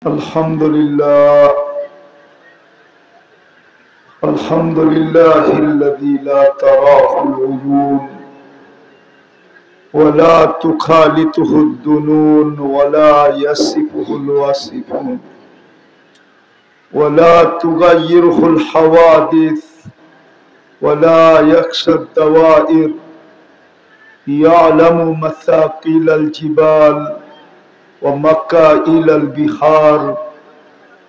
الحمد لله الحمد لله الذي لا تراه العيون ولا تخالطه الظنون ولا يصفه الواصفون ولا تغيره الحوادث ولا يخشى الدوائر يعلم مثاقيل الجبال ومكائل البحار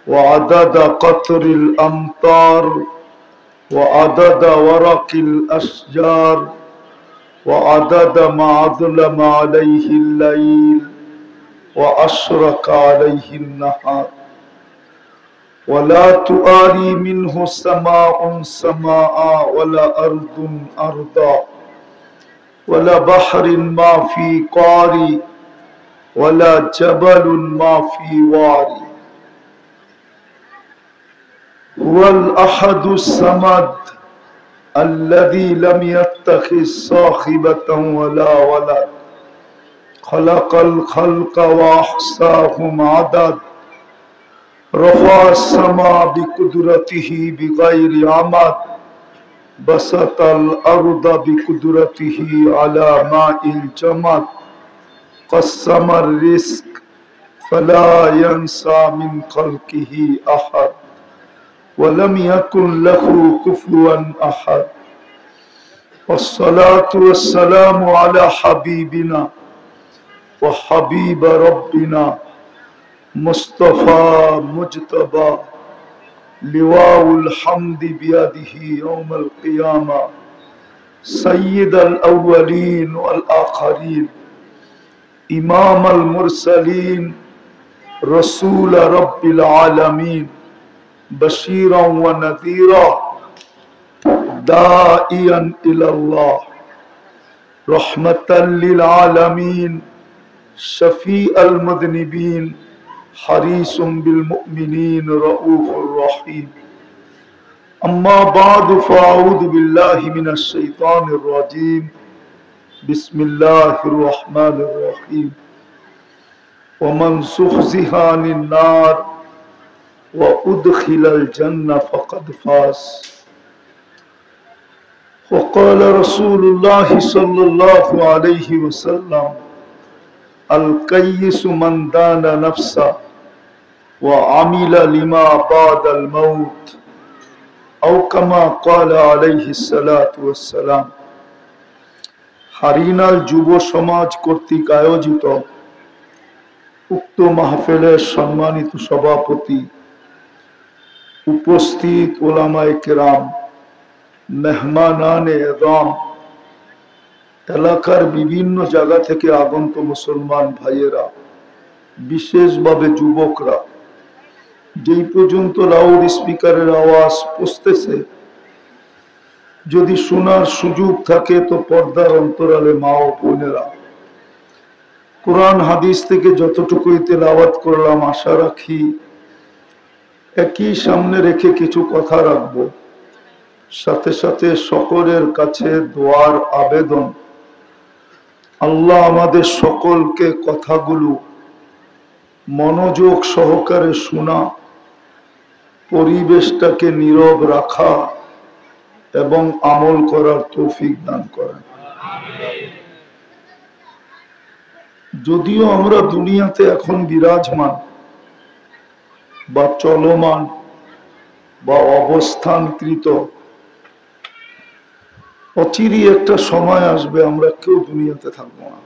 وعدد قطر الأمطار وعدد ورق الأشجار وعدد ما أظلم عليه الليل وأشرق عليه النهار ولا تؤاري منه سماء سماء ولا أرض أرضا ولا بحر ما في قاري ولا جبل ما في واري هو الأحد الصمد الذي لم يتخذ صاحبة ولا ولد خلق الخلق وأحصاهم عدد رفع السماء بقدرته بغير عمد بسط الأرض بقدرته على ماء الجمد قسم الرزق فلا ينسى من خلقه أحد ولم يكن له كفوا أحد والصلاة والسلام على حبيبنا وحبيب ربنا مصطفى مجتبى لواء الحمد بيده يوم القيامة سيد الأولين والآخرين إمام المرسلين رسول رب العالمين بشيرا ونذيرا داعيا إلى الله رحمة للعالمين شفيع المذنبين حريص بالمؤمنين رؤوف رحيم أما بعد فأعوذ بالله من الشيطان الرجيم بسم الله الرحمن الرحيم ومن زحزح عن النار وأدخل الجنة فقد فاز وقال رسول الله صلى الله عليه وسلم الكيس من دان نفسه وعمل لما بعد الموت أو كما قال عليه الصلاة والسلام হারিনাল যুব সমাজ কর্তৃক আয়োজিত উক্ত মাহফিলের সম্মানিত সভাপতি উপস্থিত ওলামায়ে কেরাম মেহমানানে এযম এলাকার বিভিন্ন জায়গা থেকে আগত মুসলমান ভাইয়েরা বিশেষভাবে যুবকরা যেই পর্যন্ত লাউড স্পিকারের আওয়াজ পৌঁছতেছে যদি শোনার সুযোগ থাকে তো পর্দার অন্তরালে মা ও বোনেরা কোরআন হাদিস থেকে যতটুকুই তেলাওয়াত করলাম আশা রাখি একই সামনে রেখে কিছু কথা রাখবো সাথে সাথে সকলের কাছে দোয়ার আবেদন আল্লাহ আমাদের সকলকে কথাগুলো মনোযোগ সহকারে শোনা পরিবেশটাকে নীরব রাখা এবং আমল করার তৌফিক দান করেন। যদিও আমরা দুনিয়াতে এখন বিরাজমান বা চলমান বা অবস্থানকৃত অচিরেই একটা সময় আসবে আমরা কেউ দুনিয়াতে থাকবো না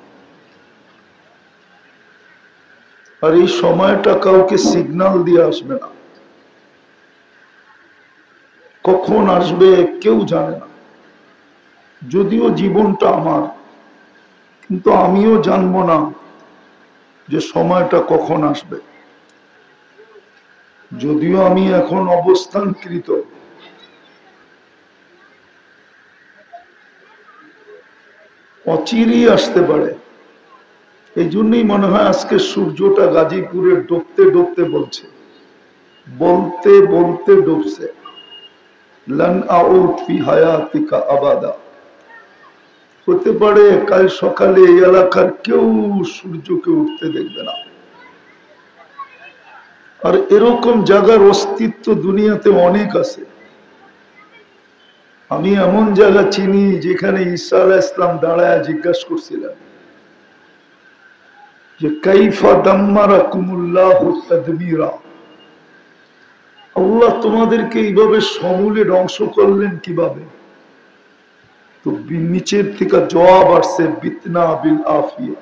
আর এই সময়টা কাউকে সিগন্যাল দিয়ে আসবে না কখন আসবে কেউ জানে না যদিও জীবনটা আমার কিন্তু আমিও জানবো না যে সময়টা কখন আসবে যদিও আমি এখন অবস্থানকৃত অচিরেই আসতে পারে এই জন্যই মনে হয় আজকে সূর্যটা গাজীপুরের ডুবতে ডুবতে বলছে বলতে বলতে ডুবছে লান আউদ ফি হায়াতিকা আবাদা হতে পারে কাল সকালে এই এলাকার কেউ সূর্যকে উঠতে দেখবে না আর এরকম জায়গার অস্তিত্ব দুনিয়াতে অনেক আছে। আমি এমন জায়গা চিনি যেখানে ঈসা আলাইহিস সালাম দাঁড়ায় জিজ্ঞাসা করছিলেন যে কাইফা দাম্মারাকুমুল্লাহু তাদবীরা, আল্লাহ তোমাদেরকে এইভাবে সমূলে ধ্বংস করলেন কিভাবে? তো নিচের থেকে জবাব আসছে বিতনা বিল আফিয়া,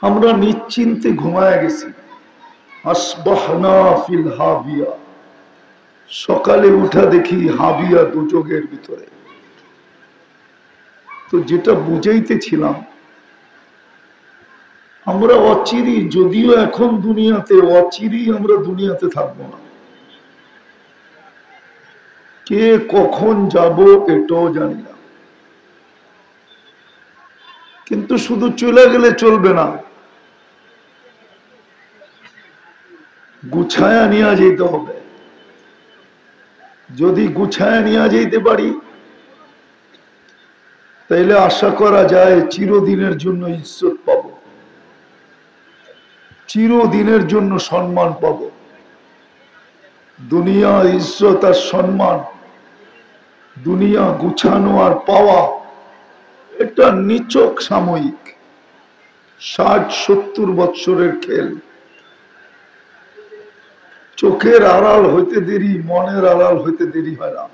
আমরা নিশ্চিন্তে ঘুমায় গেছি। আসবাহনা ফিল হাবিয়া, সকালে উঠা দেখি হাবিয়া দুযোগের ভিতরে। তো যেটা বুঝাইতেছিলাম, আমরা অচিরি, যদিও এখন দুনিয়াতে অচিরি আমরা দুনিয়াতে থাকবো না। কে কখন যাব এটাও জানি না, কিন্তু শুধু চলে গেলে চলবে না, গুছায়া নিয়ে যেতে হবে। যদি গুছায়া নিয়ে যেতে পারি তাইলে আশা করা যায় চিরদিনের জন্য ইজ্জত পাব, চিরদিনের জন্য সম্মান পাব। দুনিয়া ইজ্জত আর সম্মান, দুনিয়া গুছানো আর পাওয়া, এটা নিছক সাময়িক, 60-70 বৎসরের খেল। চোখের আড়াল হইতে দেরি, মনের আড়াল হইতে দেরি হয় না।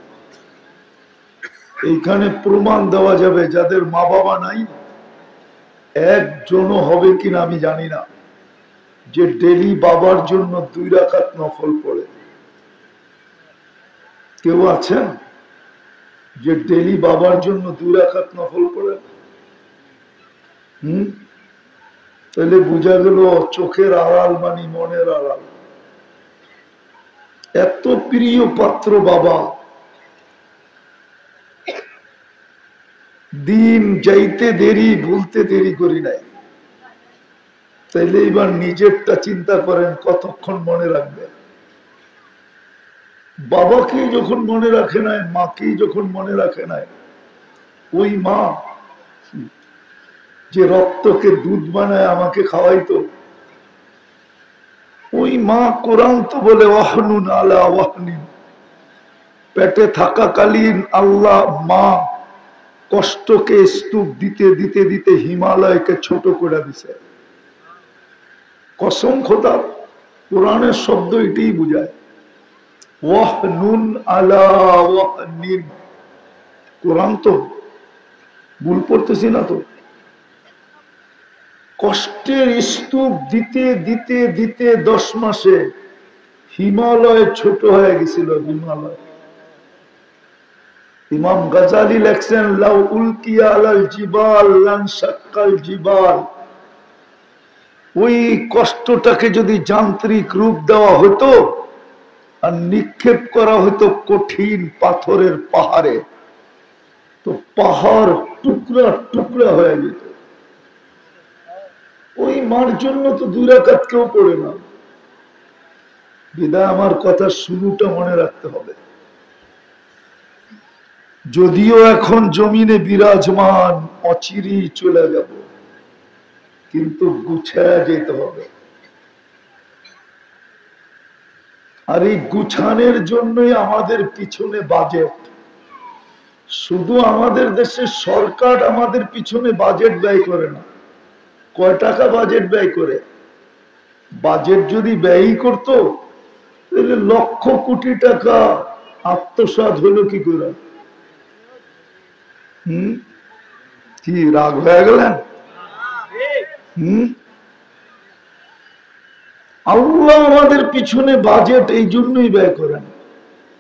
এইখানে প্রমাণ দেওয়া যাবে যাদের মা বাবা নাই, একজনও হবে কিনা আমি জানি না, যে ডেলি বাবার জন্য 2 রাকাত নফল পড়ে। কেউ আছেন যে ডেলি বাবার জন্য 2 রাকাত নফল পড়ে? তাহলে বোঝা গেল চোখের আড়াল মানে মনের আড়াল। এত প্রিয় পাত্র বাবা, দিন যাইতে দেরি, ভুলতে দেরি করি নাই। তাইলে এবার নিজেরটা চিন্তা করেন, কতক্ষণ মনে রাখবে। বাবাকেই যখন মনে রাখে নাই, মাকেই যখন মনে রাখে নাই, ওই মা যে রক্তকে দুধ বানায় আমাকে খাওয়াইতো, ওই মা কোরআন তো বলে ওয়াহনুন আলা ওয়াহনিন, পেটে থাকাকালীন আল্লাহ মা কষ্টকে স্তূপ দিতে দিতে দিতে হিমালয়কে ছোট করে দিছে। কসম খোদা, কোরআনের শব্দ এটাই বুঝায়, ওয়াহনুন আলা ওয়াহনিন। কোরআন তো ভুল পড়তেছি না তো? কষ্টের স্তূপ দিতে দিতে দিতে 10 মাসে হিমালয় ছোট হয়ে গেছিল। হিমালয়, ইমাম গাজালি লেখছেন লাউ উলকিয়া আলাল জিবাল লানশাক্কাল জিবাল, ওই কষ্টটাকে যদি যান্ত্রিক রূপ দেওয়া হতো আর নিক্ষেপ করা হতো কঠিন পাথরের পাহাড়ে, তো পাহাড় টুকরা টুকরা হয়ে যেত। ওই মার জন্য তো 2 রাকাত কেউ পড়ে না। বিদায় আমার কথা শুরুটা মনে রাখতে হবে। যদিও এখন জমিনে বিরাজমান, অচিরি চলে যাব, কিন্তু গুছায়া যেতে হবে। আর এই গুছানোর জন্যই আমাদের পিছনে বাজেট। শুধু আমাদের দেশের সরকার আমাদের পিছনে বাজেট ব্যয় করে না। কয় টাকা বাজেট ব্যয় করে? বাজেট যদি ব্যয় করতো তাহলে লক্ষ কোটি টাকা আত্মসাৎ হলো কি করে? কি রাগ হয়ে গেলেন? আল্লাহ আমাদের পিছনে বাজেট এই জন্যই ব্যয় করেন।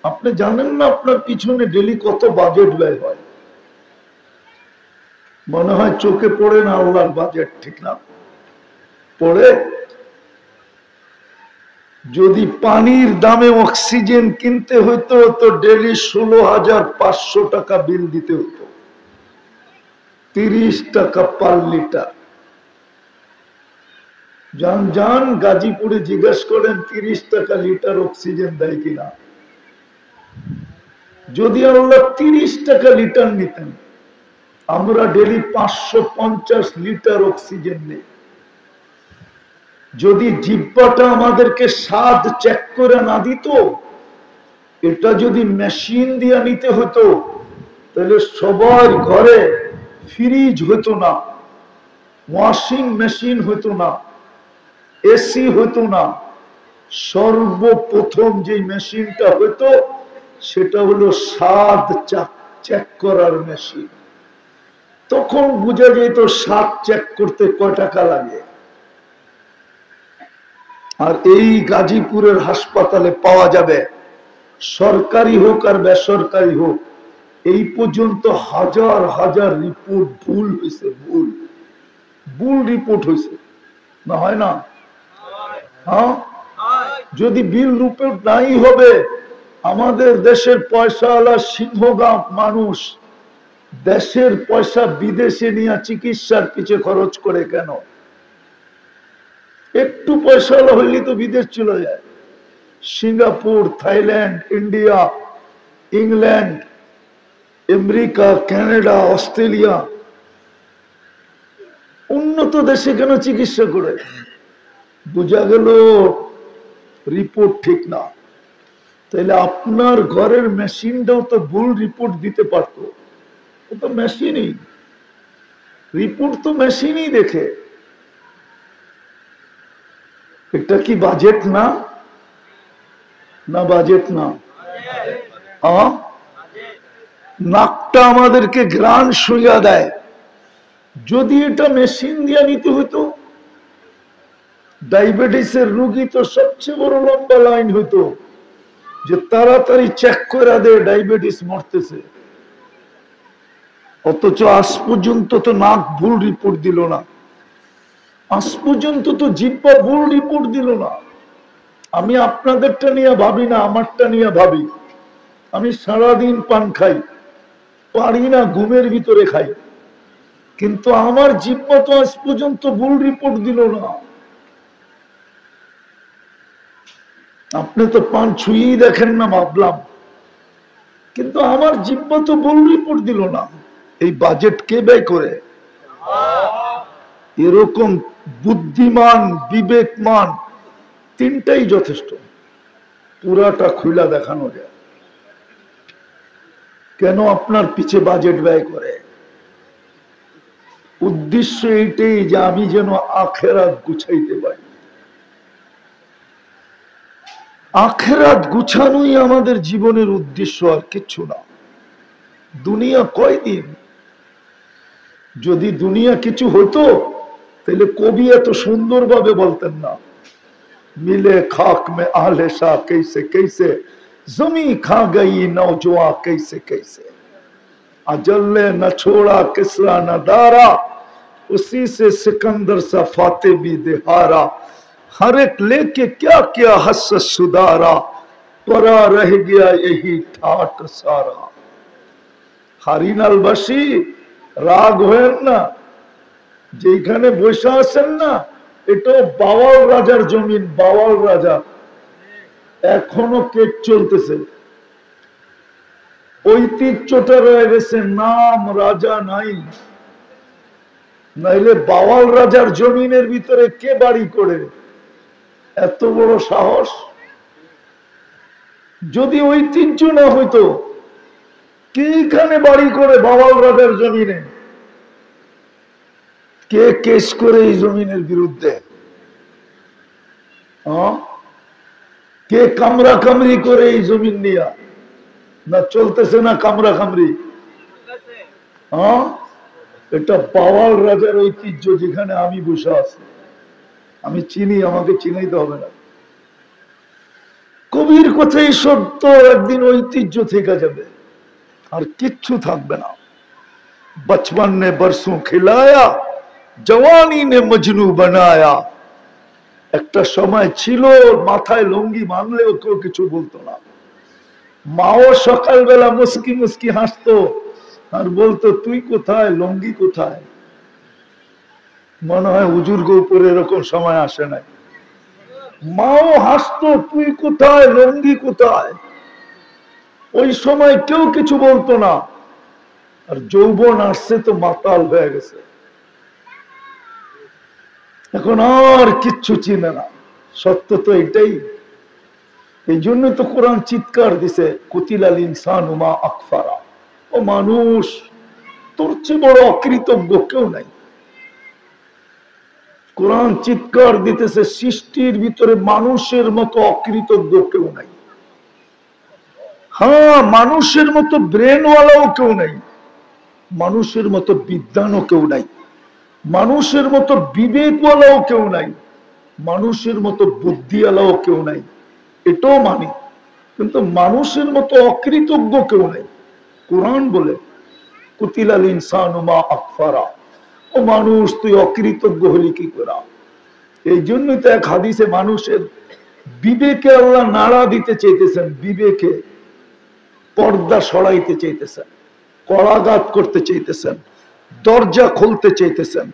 আপনি জানেন না আপনার পিছনে ডেলি কত বাজেট ব্যয় হয়? মনে হয় চোখে পড়ে না আল্লাহর বাজেট, ঠিক না? পড়ে। যদি পানির দামে অক্সিজেন কিনতে হইতো তো ডেলি 16,500 টাকা বিল দিতে হতো, 30 টাকা পার লিটার। যান যান গাজীপুরে জিজ্ঞেস করেন 30 টাকা লিটার অক্সিজেন দেয় কিনা। যদি আল্লাহ 30 টাকা লিটার নিতেন, আমরা ডেলি 550 লিটার অক্সিজেন নেই। যদি জিহ্বাটা আমাদেরকে স্বাদ চেক করে না দিত, এটা যদি মেশিন দিয়ে নিতে হতো, তাহলে সবার ঘরে ফ্রিজ হতো না, ওয়াশিং মেশিন হতো না, এসি হতো না। সর্বপ্রথম যে মেশিনটা হতো সেটা হলো স্বাদ চেক করার মেশিন। তখন বোঝা যেত স্বাদ চেক করতে কয় টাকা লাগে। আর এই গাজীপুরের হাসপাতালে পাওয়া যাবে, সরকারি হোক আর বেসরকারি হোক, এই পর্যন্ত হাজার হাজার রিপোর্ট ভুল হয়েছে, ভুল রিপোর্ট হয়েছে, না হয় না? হ্যাঁ, যদি বিল রিপোর্ট নাই হবে, আমাদের দেশের পয়সাওয়ালা সিংহগাম মানুষ দেশের পয়সা বিদেশে নিয়ে চিকিৎসার পিছে খরচ করে কেন? একটু পয়সাওয়ালা হইলে তো বিদেশ চলে যায়। Singapore, Thailand, India, England, America, Canada, Australia, উন্নত দেশে কেন চিকিৎসা করে? বোঝা গেল রিপোর্ট ঠিক না। তাহলে আপনার ঘরের মেশিনটাও তো ভুল রিপোর্ট দিতে পারত। ও তো মেশিনই, রিপোর্ট তো মেশিনই দেখে। এটা কি বাজেট না? না বাজেট না? নাকটা আমাদেরকে ঘ্রাণ শুইয়া দেয়। যদি এটা মেশিন দিয়ে নিতে হইতো, ডায়াবেটিসের রোগী তো সবচেয়ে বড় লম্বা লাইন হইতো, যে তাড়াতাড়ি চেক করে দেয় ডায়াবেটিস মরতেছে। অথচ আজ পর্যন্ত তো নাক ভুল রিপোর্ট দিল না, আজ পর্যন্ত তো জিহ্বা ভুল রিপোর্ট দিল না। আমি আপনাদেরটা নিয়ে ভাবি না, আমারটা নিয়ে ভাবি। আমি সারাদিন পান খাই, পারি না ঘুমের ভিতরে খাই, কিন্তু আমার জিহ্বা তো আজ পর্যন্ত ভুল রিপোর্ট দিল না। আপনি তো পান ছুঁয়েই দেখেন না ভাবলাম, কিন্তু আমার জিহ্বা তো ভুল রিপোর্ট দিল না। এই বাজেট কে ব্যয় করে? এরকম বুদ্ধিমান, বিবেকমান তিনটাই যথেষ্ট। পুরাটা খুলা দেখানো যায়। কেন আপনার পিছে বাজেট ব্যয় করে? উদ্দেশ্য এইটাই যে আমি যেন আখেরাত গুছাইতে পারি। আখেরাত গুছানোই আমাদের জীবনের উদ্দেশ্য, আর কিচ্ছু না। দুনিয়া কয়দিন? যদি দুনিয়া কিছু হতো তাহলে কবি এত সুন্দরভাবে বলতেন না, মিলে খাক মে আহলে শাহ कैसे कैसे जमी खा गई नौजवां कैसे कैसे अजल ने न छोड़ा किसरा न दारा उसी से सिकंदर सा फाते भी दिहारा हर एक लेके क्या क्या हस सुधारा परा रह गया यही ठाट सारा। হারিনালবাসী রাগ হয়েন না, যেখানে বসে আছেন না, এটা বাওয়াল রাজার জমিন, বাওয়াল রাজা। এখনো কেক চলতেছে, ঐতিহ্যটা রয়ে গেছে, নাম রাজা নাই। নাইলে বাওয়াল রাজার জমিনের ভিতরে কে বাড়ি করে? এত বড় সাহস! যদি ঐতিহ্য না হইতো, কে এখানে বাড়ি করে বাওয়াল রাজার জমিনে? কে কেস করে এই জমিনের বিরুদ্ধে? কে কামরা কামরি করে এই জমিন নিয়া? না চলতেছে না কামরা কামরি? এটা বাওয়াল রাজার ঐতিহ্য, যেখানে আমি বসে আছি। আমি চিনি, আমাকে চিনাইতে হবে না। কবির কথাই সত্য, একদিন ঐতিহ্য থেকে যাবে, আর কিচ্ছু থাকবে না। बचपन ने बरसों खिलाया जवानी ने मजनू बनाया। একটা সময় ছিল মাথায় লুঙ্গি বাঁধলেও কেউ কিছু বলতো না। মাও সকালবেলা মুস্কি মুস্কি হাসতো আর বলতো, তুই কোথায়, লুঙ্গি কোথায়? মনে হয় হুজুর উপরে এরকম সময় আসে নাই। মাও হাসতো, তুই কোথায়, লুঙ্গি কোথায়? ওই সময় কেউ কিছু বলতো না। আর যৌবন আসছে তো মাতাল হয়ে গেছে। এখন আর কিচ্ছু চিনে না। সত্য তো এটাই। এই জন্য তো কোরআন চিৎকার দিছে, কুতিলাল ইনসানু মা আকফারা। ও মানুষ, তোর চেয়ে বড় অকৃতজ্ঞ কেউ নাই। কোরআন চিৎকার দিতেছে, সৃষ্টির ভিতরে মানুষের মতো অকৃতজ্ঞ কেউ নাই। হ্যাঁ, মানুষের মতো ব্রেনওয়ালাও কেউ নাই, মানুষের মতো বিদ্বানও কেউ নাই, মানুষের মতো বিবেকওয়ালাও কেউ নাই, মানুষের মতো বুদ্ধিওয়ালাও কেউ নাই, এটাও মানি। কিন্তু মানুষের মতো অকৃতজ্ঞ কেউ নাই। কোরআন বলে কুতিলাল ইনসানু মা আকফারা। ও মানুষ, তুই অকৃতজ্ঞ হলি কি করে? এই জন্যই তো এক হাদিসে মানুষের বিবেকে আল্লাহ নাড়া দিতে চাইতেছেন, বিবেকে পর্দা সরাইতে চাইতেছেন, কড়াঘাত করতে চাইতেছেন, দরজা খুলতে চাইতেছেন।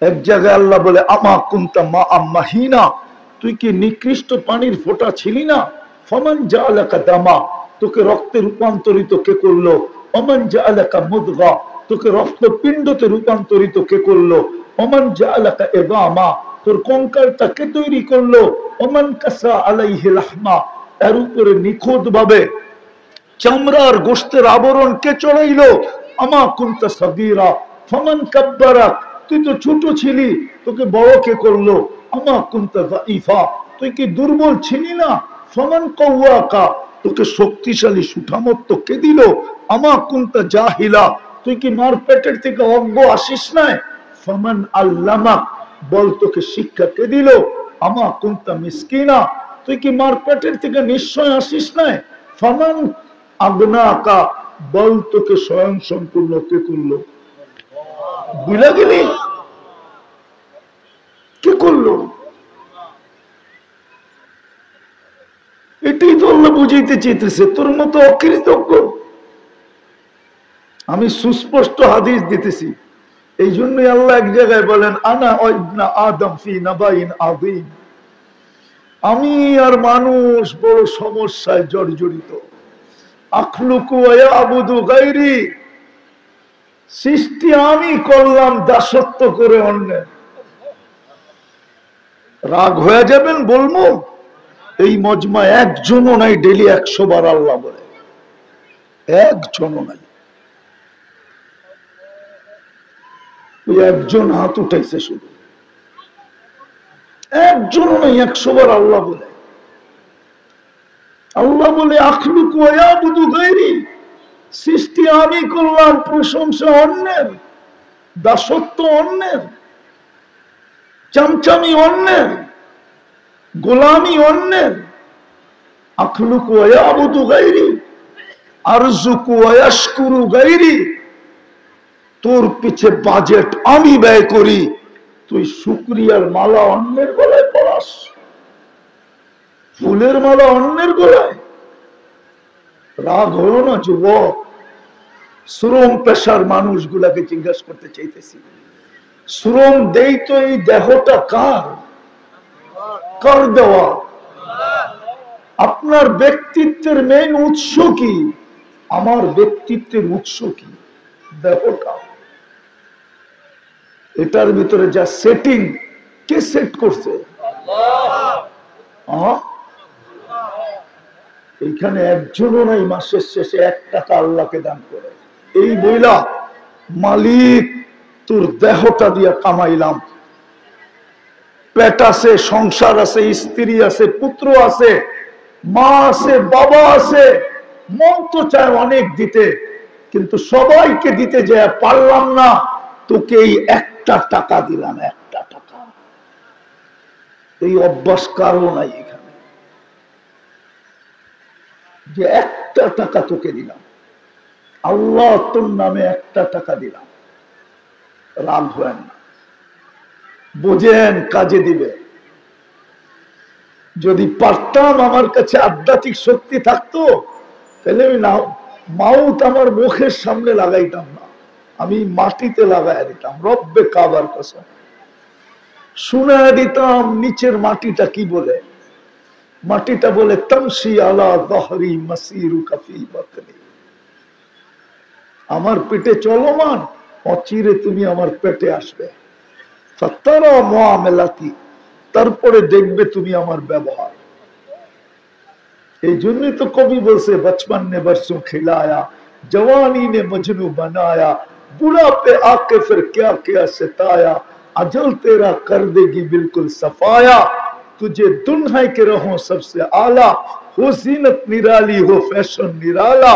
এক জায়গায় আল্লাহ বলে, আমা কুনতা মা আম্মাহিনা, তুই কি নিকৃষ্ট পানির ফোঁটা ছিলি না? ফমান জাআলাকা দামা, তোকে রক্তে রূপান্তরিত কে করলো? ওমান জাআলাকা মুদগা, তোকে রক্তপিণ্ডতে রূপান্তরিত কে করলো? ওমান জাআলাকা ইযামা, তোর কঙ্কালটা কে তৈরি করলো? ওমান কাসা আলাইহি লাহমা, এর উপরে নিখুঁত ভাবে চামড়ার গোশতের আবরণ কে চড়াইলো? আমা কুনতা সাগীরা ফামান কাব্বারাক, তুই তো ছোট ছিলি, তোকে বড় কে করলো? আমা কুনতা যায়ীফা, তুই কি দুর্বল ছিলি না? ফামান কাওয়াকা, তোকে শক্তিশালী সুঠামত্ব কে দিল? আমা কুনতা জাহিলা, তুই কি মার পেটের থেকে অজ্ঞ আসিস নাই? ফামান আল্লামাক, বল তোকে শিক্ষা কে দিল? আমা কুনতা মিসকিনা, তুই কি মার পেটের থেকে নিশ্চয় আসিস নাই? ফামান আগনাকা, বল তোকে স্বয়ং সম্পূর্ণ কে করলো? বুঝলা গেলি? কে করলো? এটাই তো আল্লাহ বুঝাইতে চাইতেছে, তোর মতো অকৃতজ্ঞ। আমি সুস্পষ্ট হাদিস দিতেছি। এই জন্যই আল্লাহ এক জায়গায় বলেন, আনা ইবনা আদম ফি নাবাইন আযীম, আমি আর মানুষ বড় সমস্যায় জর্জরিত। আখলুকু ওয়া ইয়াবুদু গায়রি, সৃষ্টি আমি করলাম, দাসত্ব করে অন্যের। রাগ হয়ে যাবেন বলবো, এই মজমা একজনও নাই ডেলি 100 বার আল্লাহ বলে, একজনও নাই। ওই একজন হাত উঠাইছে, শুধু একজনও নাই 100 বার আল্লাহ বলে। আল্লাহ বলে আখলুকু ওয়া ইয়াবুদু গায়রি, সৃষ্টি আমি করলাম, প্রশংসা অন্যের, দাসত্ব অন্যের, চামচামি অন্যের, গোলামি অন্যের। আখলুকু ওয়া ইয়াবুদু গায়রি, আরযুকু ওয়া ইয়াশকুরু গায়রি, তোর পিছে বাজেট আমি ব্যয় করি, তুই শুকরিয়ার মালা অন্যের গলায় পরাস, ফুলের মালা অন্যের গলায়। রাগ হলো না যুবক? শ্রম পেশার মানুষগুলাকে জিজ্ঞাসা করতে চাইতেছি, শ্রম দেই তো এই দেহটা কার? কার দেওয়া? আপনার ব্যক্তিত্বের মেইন উৎস কি? আমার ব্যক্তিত্বের উৎস কি? দেহটা। এটার ভিতরে যা সেটিং, কে সেট করছে? এইখানে একজনও নাই মাসের শেষে 1 টাকা আল্লাহকে দান করে। এই বইলা, মালিক তোর দেহটা দিয়া কামাইলাম, পেট আছে, সংসার আছে, স্ত্রী আছে, পুত্র আছে, মা আছে, বাবা আছে, মন তো চায় অনেক দিতে, কিন্তু সবাইকে দিতে যায় পারলাম না, তোকে এই 1টা টাকা দিলাম, 1টা টাকা। এই অভ্যাস কারো নাই এখানে, যে 1টা টাকা তোকে দিলাম, আল্লাহ তোর নামে 1টা টাকা দিলাম। রাগ হয় না, বোঝেন কাজে দিবে। যদি পারতাম, আমার কাছে আধ্যাত্মিক শক্তি থাকতো, তাহলে আমি মাউত আমার মুখের সামনে লাগাইতাম না, আমি মাটিতে লাগাই দিতাম। রব্বে কাবার কসম, শুনে দিতাম নিচের মাটিটা কি বলে। মাটিটা বলে, তামশি আলা যহরি মাসিরুকা ফি বাতনি, আমার পেটে চলমান, অচিরে তুমি আমার পেটে আসবে। ফাতারা মুআমালাতি, তারপরে দেখবে তুমি আমার ব্যবহার। এই জন্যই তো কবি বলছে বচপন ने बरसों खिलाया, जवानी ने मजनू बनाया, बुढ़ापे आके फिर क्या क्या सताया, अजल तेरा कर देगी बिल्कुल सफाया, तुझे दुल्हन के रहो सबसे आला, हो जीनत निराली हो फैशन निराला,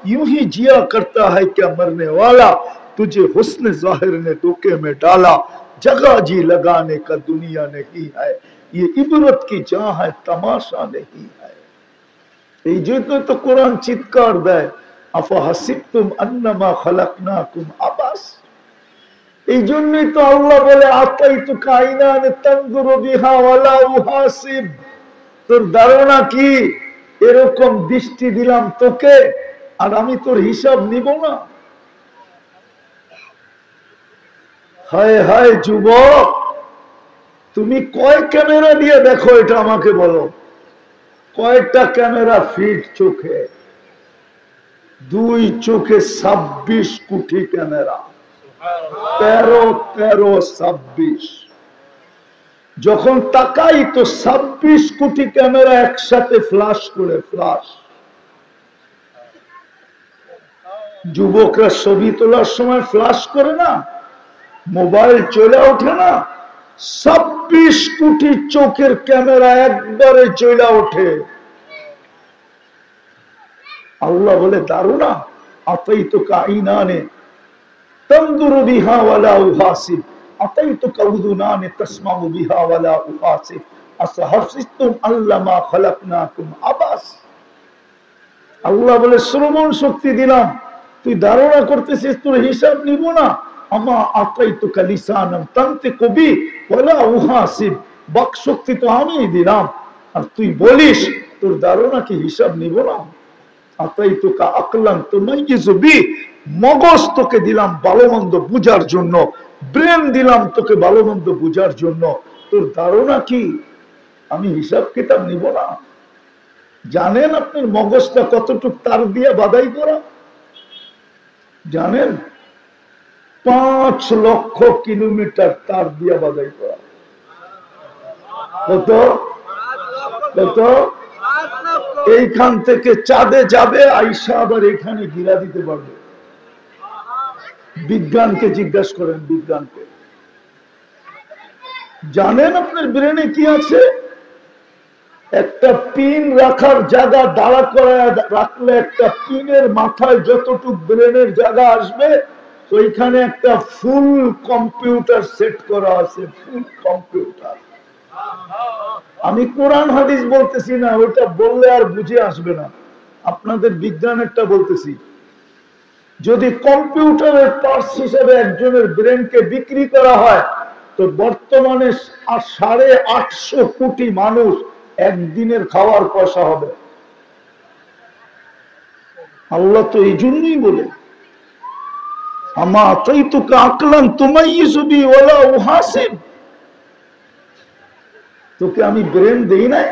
यूं ही जिया करता है क्या मरने वाला, तुझे हुस्न जाहिर ने धोखे में डाला, जगह जी लगाने का दुनिया नहीं है, ये इबरत की जहां है तमाशा नहीं है। এই জন্য তো কোরআন চিৎকার দেয়, আফা হাসিবতুম আন্নামা খালাকনাকুম আবাস। এই জন্যই তো আল্লাহ বলে আতাইতু কাইনান তানজুরু বিহা ওয়ালা উহাসিব, তোর ধারণা কি এরকম দৃষ্টি দিলাম তোকে আর আমি তোর হিসাব নিব না? হায় হায় যুবক, তুমি কয় ক্যামেরা দিয়ে দেখো এটা আমাকে বলো। কয়টা ক্যামেরা ফিট চোখে? দুই চোখে 26 কোটি ক্যামেরা, 13 26। যখন তাকাই তো 26 কোটি ক্যামেরা একসাথে ফ্লাশ করে, ফ্লাশ। যুবকরা ছবি তোলার সময় ফ্লাশ করে না, মোবাইল চলে ওঠে না, 26 কোটি চোখের ক্যামেরা একবারে চলে ওঠে। আল্লাহ বলে দারুনা, আতাইতুকা আইনানে তানজুরু বিহা ওয়ালা উহাসিব, আতাইতুকা উযুনানে তাসমাউ বিহা ওয়ালা উহাসিব, আসহাসিতুম আল্লামা খালাকনাকুম আবাস। আল্লাহ বলে শ্রবণ শক্তি দিলাম, তুই ধারণা করতেছিস তোর হিসাব নিব না? আমা আতাইতুকা লিসানান তানতিকু বি ওয়ালা উহাসিব, বাক শক্তি তো আমিই দিলাম, আর তুই বলিস তোর ধারণা কি হিসাব নিব না? আতাইতুকা আকলান তুমাইয়িজু বি, মগজ তোকে দিলাম ভালো মন্দ বুঝার জন্য, ব্রেন দিলাম তোকে ভালো মন্দ বুঝার জন্য, তোর ধারণা কি আমি হিসাব কিতাব নিব না? জানেন আপনার মগজটা কতটুকু তার দিয়ে বাধাই করা? জানেন 5 লক্ষ কিলোমিটার তার দিয়ে বাধাই করা। কত কত? এইখান থেকে চাঁদে যাবে, আইসা আবার এখানে গিরা দিতে পারবে। বিজ্ঞানকে জিজ্ঞাসা করেন, বিজ্ঞানকে। জানেন আপনার ব্রেনে কি আছে? একটা পিন রাখার জায়গা দাঁড়া করা রাখলে একটা পিনের মাথায় যতটুকু ব্রেনের জায়গা আসবে, ওইখানে একটা ফুল কম্পিউটার সেট করা আছে, ফুল কম্পিউটার। আমি কোরআন হাদিস বলতেছি না, ওটা বললে আর বুঝে আসবে না, আপনাদের বিজ্ঞানেরটা বলতেছি। যদি কম্পিউটারের পার্টস হিসেবে একজনের ব্রেনকে বিক্রি করা হয়, তো বর্তমানে 850 কোটি মানুষ একদিনের খাওয়ার পয়সা হবে। আল্লাহ তো এই জন্যই বলে আমা আতাইতুকা আকলান তুমাইয়িজু বি ওয়ালা উহাসিব, তোকে আমি ব্রেন দেই নাই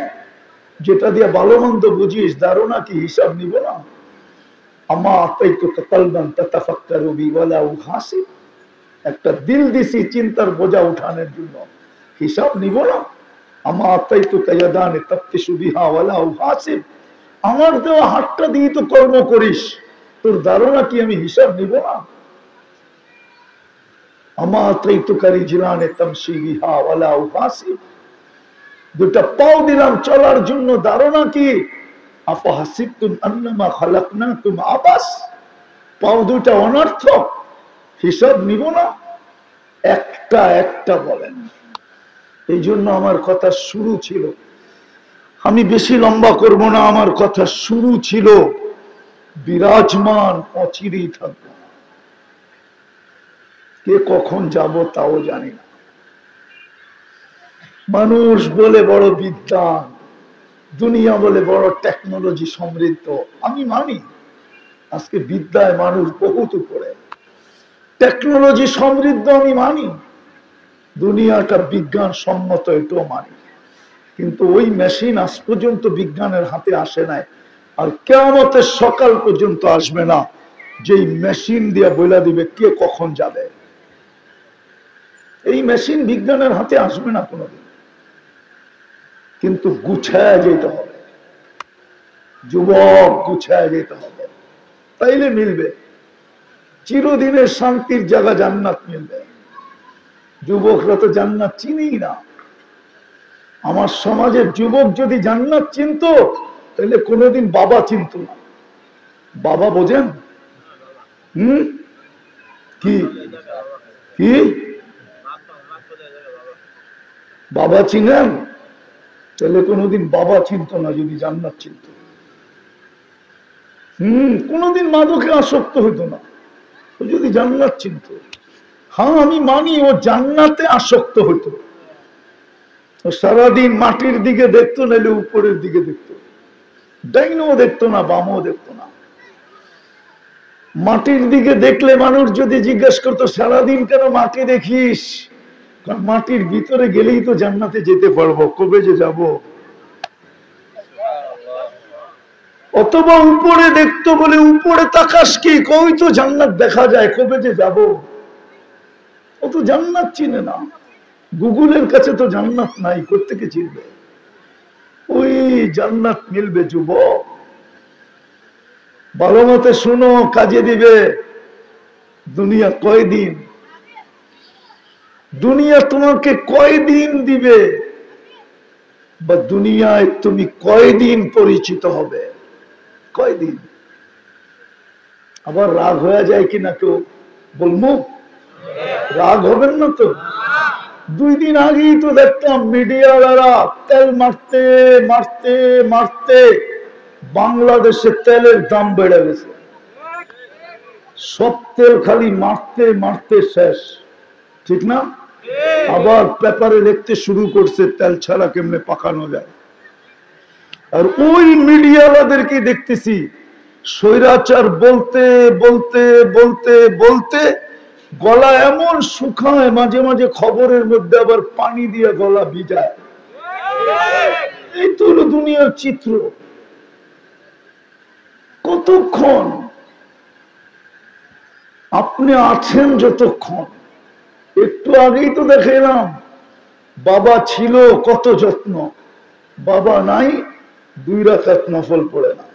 যেটা দিয়ে ভালো মন্দ বুঝিস, ধারণা কি হিসাব নিব না? আমা আতাইতুকা কলবান তাতাফাক্কারু বি ওয়ালা উহাসিব, একটা দিল দিছি চিন্তার বোঝা উঠানোর জন্য, হিসাব নিব না? আমা আতাইতুকা ইয়াদানে তাফতিশু বিহা ওয়ালা উহাসিব, আমার দেওয়া হাতটা দিয়ে তো কর্ম করিস, তোর ধারণা কি আমি হিসাব নিব না? আমা আতাইতুকা রিজলানে তামশি বিহা ওয়ালা উহাসিব, দুটা পাও দিলাম চলার জন্য, ধারণা কি আফা হাসিবতুম আন্নামা খালাকনাকুম আবাস, পাও দুটা অনর্থক, হিসাব নিব না? একটা একটা বলেন। এই জন্য আমার কথা শুরু ছিল, আমি বেশি লম্বা করব না, আমার কথা শুরু ছিল বিরাজমান, অচিরেই থাকবো, কে কখন যাব তাও জানি না। মানুষ বলে বড় বিদ্যান, দুনিয়া বলে বড় টেকনোলজি সমৃদ্ধ, আমি মানি আজকে বিদ্যায় মানুষ বহুত উপরে, টেকনোলজি সমৃদ্ধ আমি মানি, দুনিয়াটা বিজ্ঞান সম্মত এটাও মানি, কিন্তু ওই মেশিন আজ পর্যন্ত বিজ্ঞানের হাতে আসে নাই, আর কিয়ামতের সকাল পর্যন্ত আসবে না যেই মেশিন দিয়ে বলে দিবে কে কখন যাবে। এই মেশিন বিজ্ঞানের হাতে আসবে না কোনোদিন, কিন্তু গুছায় যেতে হবে যুবক, গুছায় যেতে হবে, তাইলে মিলবে চিরদিনের শান্তির জায়গা, জান্নাত মিলবে। যুবকরা তো জান্নাত চিনেই না। আমার সমাজের যুবক যদি জান্নাত চিনত তাহলে কোনোদিন বাবা চিনত না। বাবা বোঝেন? কি কি বাবা চিনেন? তাহলে কোনোদিন বাবা চিনত না যদি জান্নাত চিনত। কোনোদিন মাদকে আসক্ত হইতো না যদি জান্নাত চিনত। হ্যাঁ, আমি মানি ও জান্নাতে আসক্ত হইতো। সারাদিন মাটির দিকে দেখতো, নাহলে উপরের দিকে দেখতো। ডাইনও দেখতো না, বামও দেখতো না। মাটির দিকে দেখলে মানুষ যদি জিজ্ঞেস করতো সারাদিন কেন মাটি দেখিস, কারণ মাটির ভিতরে গেলেই তো জান্নাতে যেতে পারবো, কবে যে যাব। অথবা উপরে দেখতো বলে উপরে তাকাস কি, কই তো জান্নাত দেখা যায়, কবে যে যাব। ও তো জান্নাত চিনে না। গুগলের কাছে তো জান্নাত নাই, কোত্থেকে চিনবে? ওই জান্নাত মিলবে যুবক, ভালো মতে শুনো, কাজে দিবে। দুনিয়া কয়দিন, দুনিয়া তোমাকে কয়দিন দিবে, বা দুনিয়ায় তুমি কয়দিন পরিচিত হবে, কয়দিন। আবার রাগ হয়ে যায় কিনা কেউ বলবো? রাগ হবেন না তো? 2 দিন আগেই তো দেখতাম মিডিয়াওয়ালারা তেল মারতে মারতে মারতে বাংলাদেশে তেলের দাম বেড়ে গেছে। সব তেল খালি মারতে মারতে শেষ, ঠিক না? আবার পেপারে লিখতে শুরু করছে তেল ছাড়া কেমনে পাকানো যায়। আর ওই মিডিয়াওয়ালাদেরকে দেখতেছি স্বৈরাচার বলতে বলতে বলতে বলতে গলা এমন শুকায়, মাঝে মাঝে খবরের মধ্যে আবার পানি দিয়ে গলা ভিজায়। এই তো হলো দুনিয়ার চিত্র। কতক্ষণ আপনি আছেন, যতক্ষণ। একটু আগেই তো দেখাইলাম বাবা ছিল কত যত্ন, বাবা নাই 2 রাকাত নফল পড়ে না।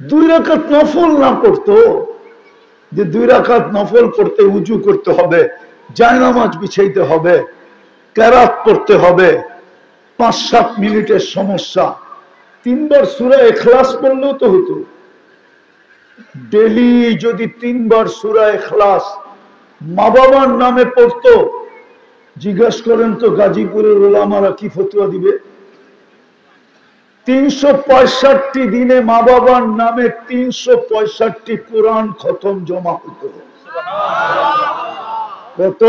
2 রাকাত নফল না পড়তো, যে 2 রাকাত নফল পড়তে উজু করতে হবে, জায়নামাজ বিছাইতে হবে, কেরাত পড়তে হবে, 5-7 মিনিটের সমস্যা। 3 বার সূরা ইখলাস পড়লেও তো হতো। ডেলি যদি 3 বার সূরা ইখলাস মা বাবার নামে পড়তো, জিজ্ঞাসা করেন তো গাজীপুরের ওলামারা কি ফতোয়া দিবে? 365 দিনে মা বাবার নামে 365 কোরআন খতম জমা হতো। কত?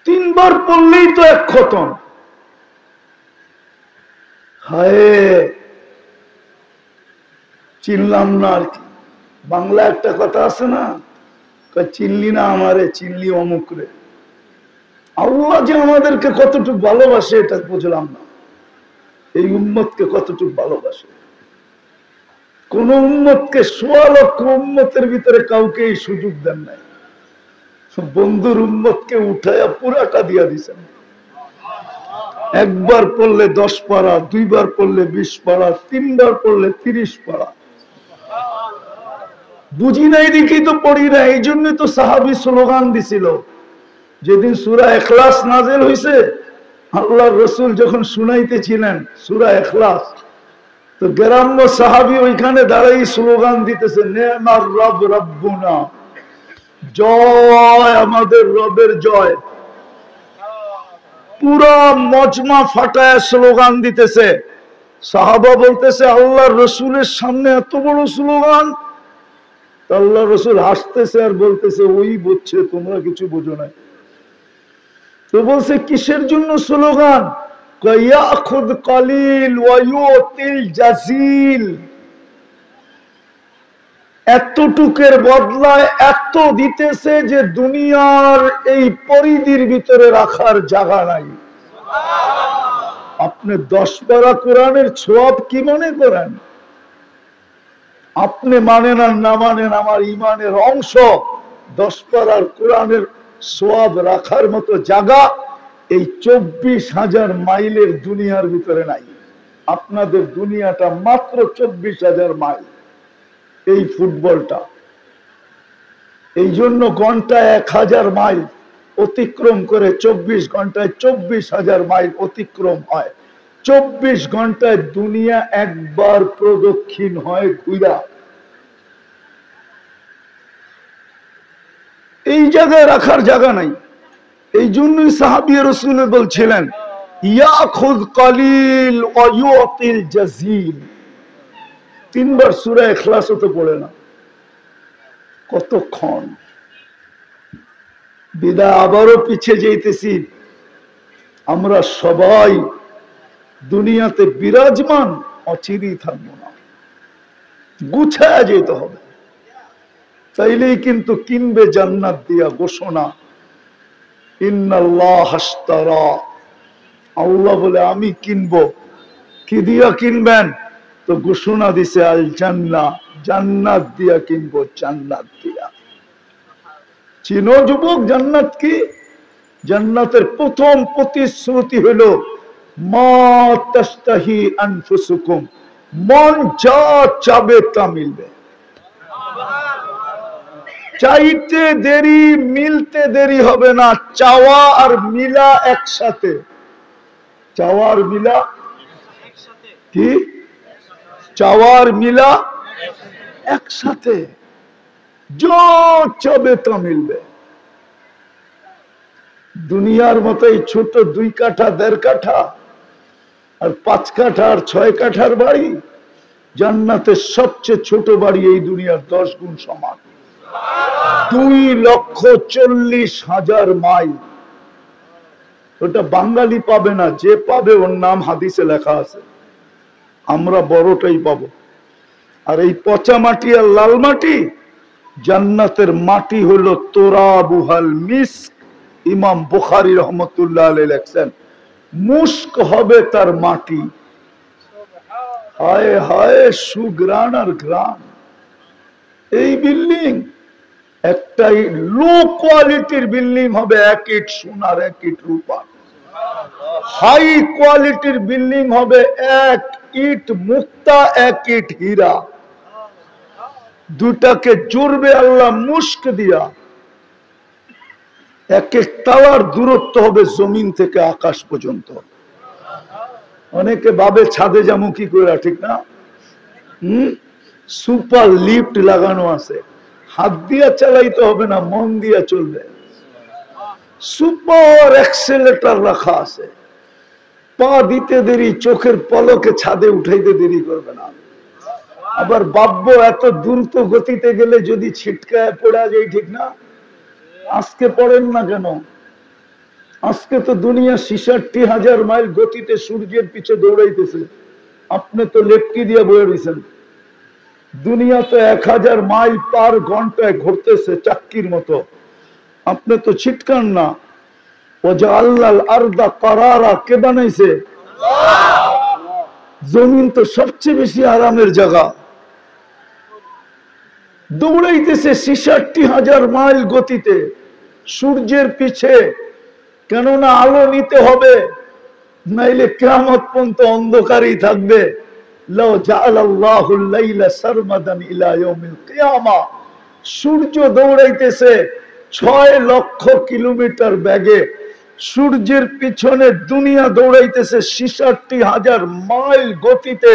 3 বার পড়লেই তো 1 খতম। হায়, চিনলাম না আর কি। বাংলা একটা কথা আছে না, চিনলি না আমারে, চিনলি অমুক রে। আল্লাহ যে আমাদেরকে কতটুকু ভালোবাসে এটা বুঝলাম না। এই উম্মতকে কতটুকু ভালোবাসে। কোন উম্মতকে 1.5 লক্ষ উম্মতের ভিতরে কাউকে এই সুযোগ দেন নাই। বন্ধুর উম্মতকে উঠায়া পুরাটা দিয়া দিছেন। 1 বার পড়লে 10 পারা, 2 বার পড়লে 20 পারা, 3 বার পড়লে 30 পারা। বুঝি নাই দেখি তো পড়ি না। এই জন্যই তো সাহাবী স্লোগান দিছিল, যেদিন সূরা ইখলাস নাযিল হইছে, আল্লাহর রাসূল যখন শুনাইতেছিলেন সূরা ইখলাস, তো গ্রাম্য সাহাবী ওইখানে দাঁড়াই স্লোগান দিতেছে, নেমার রব রব্বুনা, জয় আমাদের রবের জয়। পুরা মজমা ফাটায় স্লোগান দিতেছে। সাহাবা বলতেছে আল্লাহর রাসূলের সামনে এত বড় স্লোগান। আল্লাহ রাসূল হাসতেছে আর বলতেছে, ওই বুঝছে, তোমরা কিছু বোঝো না। তো বলছে কিসের জন্য স্লোগান? ইয়াখুদ কালিল ওয়া ইউতিল জাজিল। এতটুকের বদলায় এত দিতেছে যে দুনিয়ার এই পরিধির ভিতরে রাখার জায়গা নাই। আপনি 10 পারা কোরআনের সওয়াব কি মনে করেন? আপনি মানেন আর না মানেন, আমার ইমানের অংশ 10 পারার কোরআনের সওয়াব রাখার মতো জায়গা এই 24,000 মাইলের দুনিয়ার ভিতরে নাই। আপনাদের দুনিয়াটা মাত্র 24,000 মাইল, এই ফুটবলটা। এই জন্য ঘন্টায় 1000 মাইল অতিক্রম করে 24 ঘন্টায় 24,000 মাইল অতিক্রম হয়। 24 ঘন্টায় দুনিয়া একবার প্রদক্ষিণ হয় ঘুরা। এই জায়গায় রাখার জায়গা নাই। এই জন্যই সাহাবী রাসূল বলছিলেন, ইয়াখুয কলিল ওয়া ইউতিল জাযীল। 3 বার সূরা ইখলাস তো পড়ে না, কতক্ষণ। বিদা আবারও পিছিয়ে যাইতেছি। আমরা সবাই দুনিয়াতে বিরাজমান, অচিরেই থাকবো না, গুছায়া যেতে হবে। তাইলেই কিন্তু কিনবে জান্নাত দিয়া। ঘোষণা, ইন্নাল্লাহ আশতারা, আল্লাহ বলে আমি কিনবো। কি দিয়া কিনবেন? তো ঘোষণা দিছে আল জান্নাহ, জান্নাত দিয়া কিনবো, জান্নাত দিয়া। চিনো যুবক জান্নাত কি? জান্নাতের প্রথম প্রতিশ্রুতি হলো মা তাশতাহি আনফুসুকুম, মন যা চাবে তা মিলবে। চাইতে দেরি, মিলতে দেরি হবে না। চাওয়া আর মিলা একসাথে। চাওয়ার মিলা কি? চাওয়ার মিলা একসাথে। যা চাবে তা মিলবে। দুনিয়ার মতো এই ছোট 2 কাঠা 1.5 কাঠা আর 5 কাঠা আর 6 কাঠার বাড়ি, জান্নাতের সবচেয়ে ছোট বাড়ি এই দুনিয়ার 10 গুণ সমান। 2,40,000 মাইল। ওটা বাঙালি পাবে না, যে পাবে ওর নাম হাদিসে লেখা আছে। আমরা বড়টাই পাবো। আর এই পচা মাটি আর লাল মাটি, জান্নাতের মাটি হলো তোরাবুহাল মিস্ক। ইমাম বুখারী রহমতুল্লাহ আলাইহি লেখছেন, মুস্ক হবে তার মাটি। হায় হায়, সুগ্রাণ আর গ্রাণ। এই বিল্ডিং একটাই লো কোয়ালিটির বিল্ডিং হবে, 1 ইট সোনার 1 ইট রূপা। হাই কোয়ালিটির বিল্ডিং হবে 1 ইট মুক্তা 1 ইট হীরা। দুটাকে জুড়বে আল্লাহ মুস্ক দিয়া। 1 তালার দূরত্ব হবে জমিন থেকে আকাশ পর্যন্ত। অনেকে ভাবে ছাদে যাবো কি করে, ঠিক না? সুপার লিফট লাগানো আছে, হাত দিয়া চালাইতে হবে না, মন দিয়া চলবে। সুপার অ্যাক্সেলেটর রাখা আছে, পা দিতে দেরি, চোখের পলকে ছাদে উঠাইতে দেরি করবে না। আবার ভাববো এত দ্রুত গতিতে গেলে যদি ছিটকায় পড়া যায়, ঠিক না? আজকে পড়েন না কেন? আজকে তো দুনিয়া 66,000 মাইল গতিতে সূর্যের পিছে দৌড়াইতেছে, আপনি তো লেপটি দিয়ে বয়ে রয়েছেন। দুনিয়া তো 1000 মাইল পার ঘন্টায় ঘুরতেছে চাক্কির মতো, আপনি তো ছিটকান না। ওয়াজআল্লাল আরদা কারারা, কে বানাইছে? জমিন তো সবচেয়ে বেশি আরামের জায়গা। দৌড়াইতেছে 66,000 মাইল গতিতে সূর্যের পিছে, কেননা আলো নিতে হবে, নাইলে কিয়ামত পর্যন্ত অন্ধকারই থাকবে। লাউ জাআলাল্লাহুল লাইলা সারমাদান ইলা ইয়াউমিল কিয়ামা। সূর্য দৌড়াইতেছে 6 লক্ষ কিলোমিটার বেগে, সূর্যের পিছনে দুনিয়া দৌড়াইতেছে 66,000 মাইল গতিতে,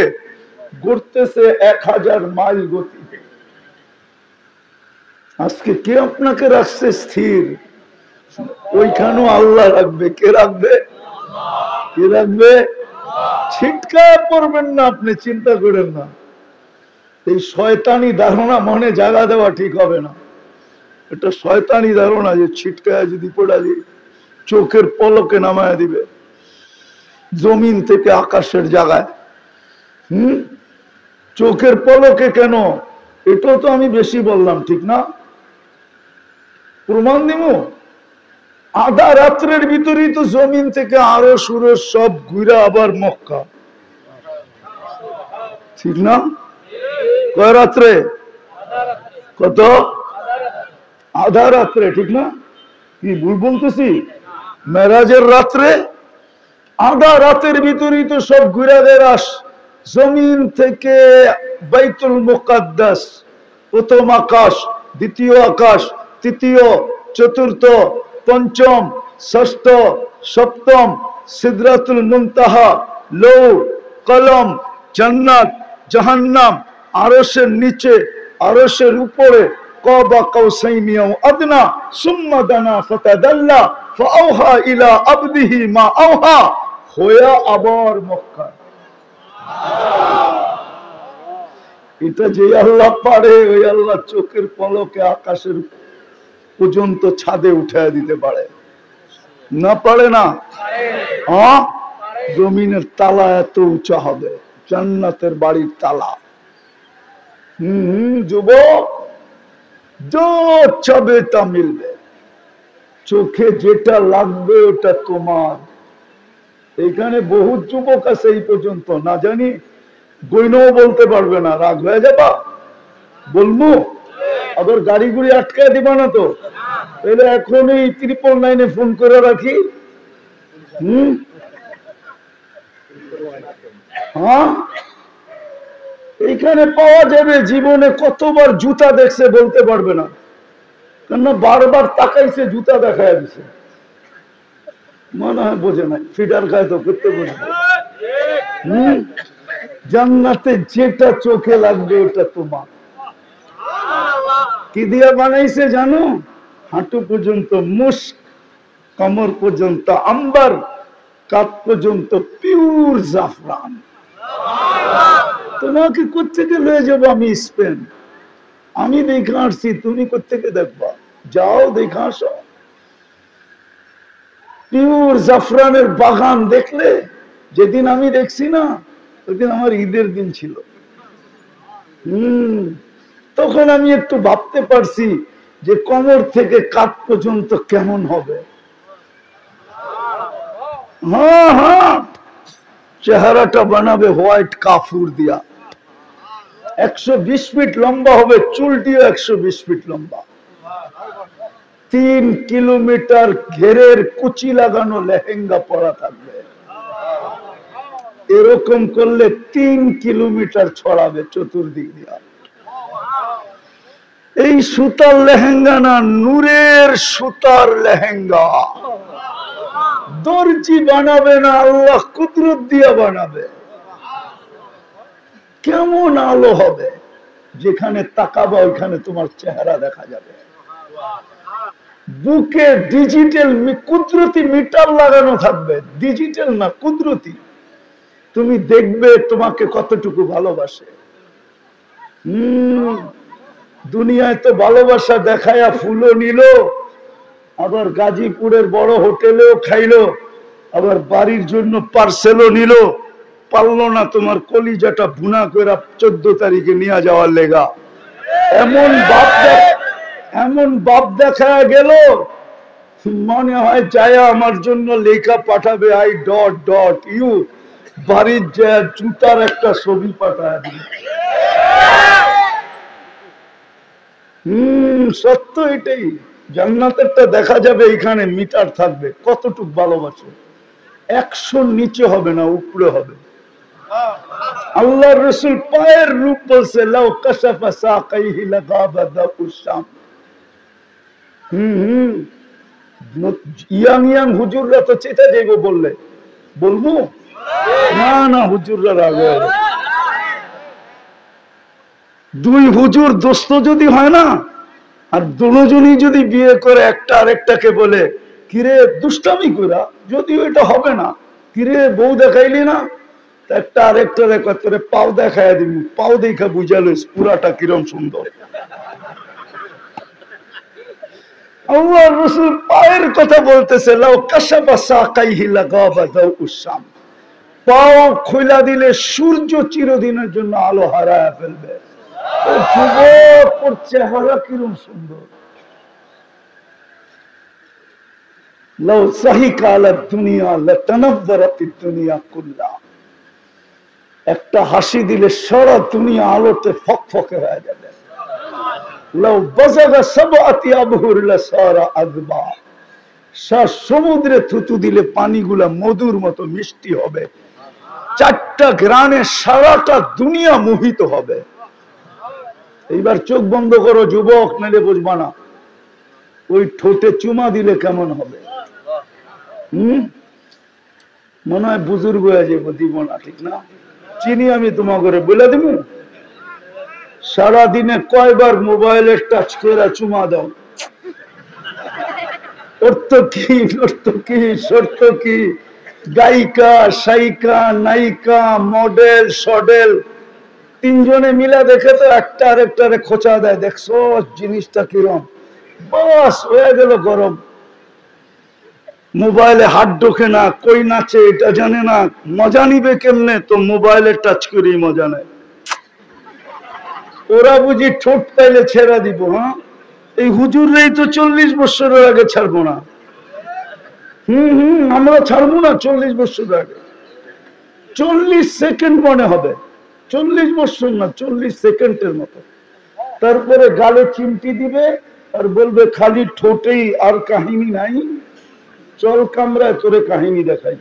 ঘুরতেছে 1000 মাইল গতিতে। আজকে কে আপনাকে রাখছে স্থির? ওইখানেও আল্লাহ রাখবে। কে রাখবে? কে রাখবে? ছিটকায় পড়বেন না, আপনি চিন্তা করেন না। এই শয়তানি ধারণা মনে জায়গা দেওয়া ঠিক হবে না। এটা শয়তানি ধারণা যে ছিটকায় যদি পড়া যায়, চোখের পলকে নামায় দিবে জমিন থেকে আকাশের জায়গায়। চোখের পলকে কেন? এটাও তো আমি বেশি বললাম, ঠিক না? প্রমাণ দিব। আধা রাত্রের ভিতরেই তো জমিন থেকে আরো সুরজ সব ঘুরে আবার মক্কা, ঠিক না? কয় রাত্রে? কত? আধা রাত্রে, ঠিক না? কি ভুল বলতেছি? মেরাজের রাত্রে আধা রাতের ভিতরেই তো সব ঘুরে বেড়াস। জমিন থেকে বাইতুল মুকাদ্দাস, প্রথম আকাশ, দ্বিতীয় আকাশ, তৃতীয়, চতুর্থ, পঞ্চম, ষষ্ঠ, সপ্তম, সিদরাতুল মুনতাহা, লৌ, কলম, জান্নাত, জাহান্নাম, আরশের নিচে, আরশের উপরে, কাবা কাউসাইনি আও আদনা, সুম্মা দানা ফাতাদাল্লা ফাআওহা ইলা আবদিহি মা আওহা, হয়ে আবার মক্কা। এটা যে আল্লাহ পারে, ওই আল্লাহ চোখের পলকে আকাশের পর্যন্ত ছাদে উঠায় দিতে পারে না? পারে না? হ্যাঁ, জমিনের তালা এত উঁচা হবে, জান্নাতের বাড়ির তালা। যুবক, যা চাবে তা মিলবে, চোখে যেটা লাগবে ওটা তোমার। এখানে বহু যুবক আছে এই পর্যন্ত না জানি গইনও বলতে পারবে না, রাগ হয়ে যাবা? বলবো আবার গাড়ি গুড়ি আটকে দিবা না তো? তাহলে এখন এই 999-এ ফোন করে রাখি। হ্যাঁ, এইখানে পাওয়া যাবে। জীবনে কতবার জুতা দেখছে বলতে পারবে না, কেন বারবার তাকাইছে, জুতা দেখায় দিছে, মনে হয় বোঝে নাই, ফিডার খায় তো করতে বোঝে। জান্নাতে যেটা চোখে লাগবে ওটা তোমার। কি দিয়া বানাইছে জানো? হাঁটু পর্যন্ত মুস্ক, কমর পর্যন্ত আম্বার, কাপ পর্যন্ত পিওর জাফরান। তোমাকে কোত্থেকে লয়ে যাবো আমি স্পেন? আমি দেখে আসছি, তুমি কোত্থেকে দেখবা? যাও দেখে আসো। পিওর জাফরানের বাগান দেখলে, যেদিন আমি দেখছি না, ওইদিন আমার ঈদের দিন ছিল। তখন আমি একটু ভাবতে পারছি যে কোমর থেকে কাপ পর্যন্ত কেমন হবে। হ্যাঁ হ্যাঁ, চেহারাটা বানাবে হোয়াইট কাফুর দিয়া, 120 ফিট লম্বা হবে, চুলটিও 120 ফিট লম্বা, 3 কিলোমিটার ঘেরের কুচি লাগানো লেহেঙ্গা পরা থাকবে। এরকম করলে 3 কিলোমিটার ছড়াবে চতুর্দিক দিয়া। এই সুতার লেহেঙ্গা না, নূরের সুতার লেহেঙ্গা। দর্জি বানাবে না, আল্লাহ কুদরত দিয়া বানাবে। কেমন আলো হবে, যেখানে তাকাবা ওইখানে তোমার চেহারা দেখা যাবে। বুকে ডিজিটাল কুদরতি মিটার লাগানো থাকবে, ডিজিটাল না, কুদরতি। তুমি দেখবে তোমাকে কতটুকু ভালোবাসে। দুনিয়ায় তো ভালোবাসা দেখায়া ফুলও নিল, আবার গাজীপুরের বড় হোটেলেও খাইলো, আবার বাড়ির জন্য পার্সেলও নিল, পারলো না তোমার কলিজাটা ভুনা করে 14 তারিখে নিয়ে যাওয়ার লেগা। এমন বাপ দেখা গেল, মনে হয় যায় আমার জন্য লেখা পাঠাবে, আই ডট ডট ইউ, বাড়ির যায় জুতার একটা ছবি পাঠায় দিল। সত্য এটাই। জান্নাতেরটা দেখা যাবে, এখানে মিটার থাকবে কতটুক ভালোবাসে। 100 নিচে হবে না, উপরে হবে। আল্লাহর রাসূল পায়ের রূপ বলছে, লাউ কাশাফা সাকাইহি লাগাবা দাউসাম। ইয়াং ইয়াং হুজুররা তো চেতা যাইব বললে, বলবো না? না, হুজুররা রাগে। 2 হুজুর দোস্ত যদি হয় না, আর দুজনই যদি বিয়ে করে একটা আরেকটাকে বলে, কিরে দুষ্টামি করা, যদিও এটা হবে না, কিরে বউ দেখাইলি না, একটা আরেকটা রেকর্ড করে পাও দেখায় দিবি, পাও দেখা বুঝালো পুরাটা কিরম সুন্দর। আল্লাহর রাসূল পায়ের কথা বলতেছে, লাউ কাশাফা সাকাইহি লাগাবা দাউসাম। পাও খোলা দিলে সূর্য চিরদিনের জন্য আলো হারায় ফেলবে। যুবক, ওর চেহারা কিরম সুন্দর। লাউ সাহিকা আলা দুনিয়া লাতানাব্বারাতিদ দুনিয়া কুল্লা। একটা হাসি দিলে সারা দুনিয়া আলোতে ফকফকে হয়ে যাবে। লাউ বাযাগা সাবআতি আবহুর লাসারা আযবা, সমুদ্রে থুতু দিলে পানিগুলা মধুর মতো মিষ্টি হবে। 4টা গ্রানে সারাটা দুনিয়া মোহিত হবে। এইবার চোখ বন্ধ করো যুবক, নাইলে বুঝবা না। ওই ঠোঁটে চুমা দিলে কেমন হবে? মনে হয় বুজুর্গ হয়ে যাবো, দিব না, ঠিক না? চিনি আমি তোমাকে বলে দিব। সারাদিনে কয়বার মোবাইলের টাচ করে চুমা দাও? অর্থ কি, অর্থ কি, শর্ত কি? গায়িকা, সাইকা, নায়িকা, মডেল, সডেল 3জনে মিলা দেখে তো একটা আরেকটারে খোঁচা দেয়। দেখছো জিনিসটা কিরম? বাস হয়ে গেল গরম। মোবাইলে হাত ঢোকে না, কই নাচে এটা জানে না, মজা নিবে কেমনে? তো মোবাইলে টাচ করেই মজা নেয়। ওরা বুঝি ঠোঁট পাইলে ছেড়া দিব। হ্যাঁ, এই হুজুররাই তো 40 বছরের আগে ছাড়বো না। আমরা ছাড়বো না 40 বছর আগে। 40 সেকেন্ড মনে হবে, 40 বছর না, 40 সেকেন্ডের মতো। তারপরে গালে চিমটি দিবে আর বলবে খালি ঠোঁটেই, আর কাহিনী নাই। চল কামরায় তোরে কাহিনী দেখাই।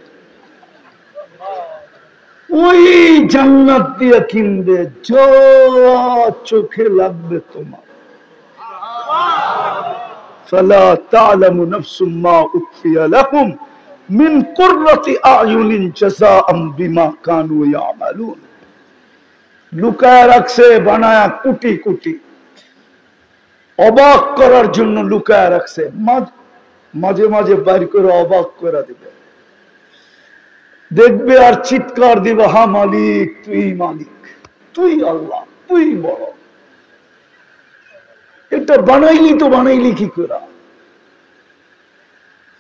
ওই জান্নাত দিয়ে কিনবে যা চোখে লাগবে তোমার। ফালা তা'লামু নাফসুম মা উখফিয়া লাহুম মিন কুররাতি আ'য়ুনিন জাযাআম বিমা কানু ইয়ামালুন। লুকায় রাখছে বানায়া কোটি কোটি, অবাক করার জন্য লুকায় রাখছে। মাঝে মাঝে বাইর করে অবাক করে দিবে, দেখবে আর চিৎকার দিবে, হা মালিক, তুই মালিক, তুই আল্লাহ, তুই বড়। এটা বানাইলি তো বানাইলি কি করে?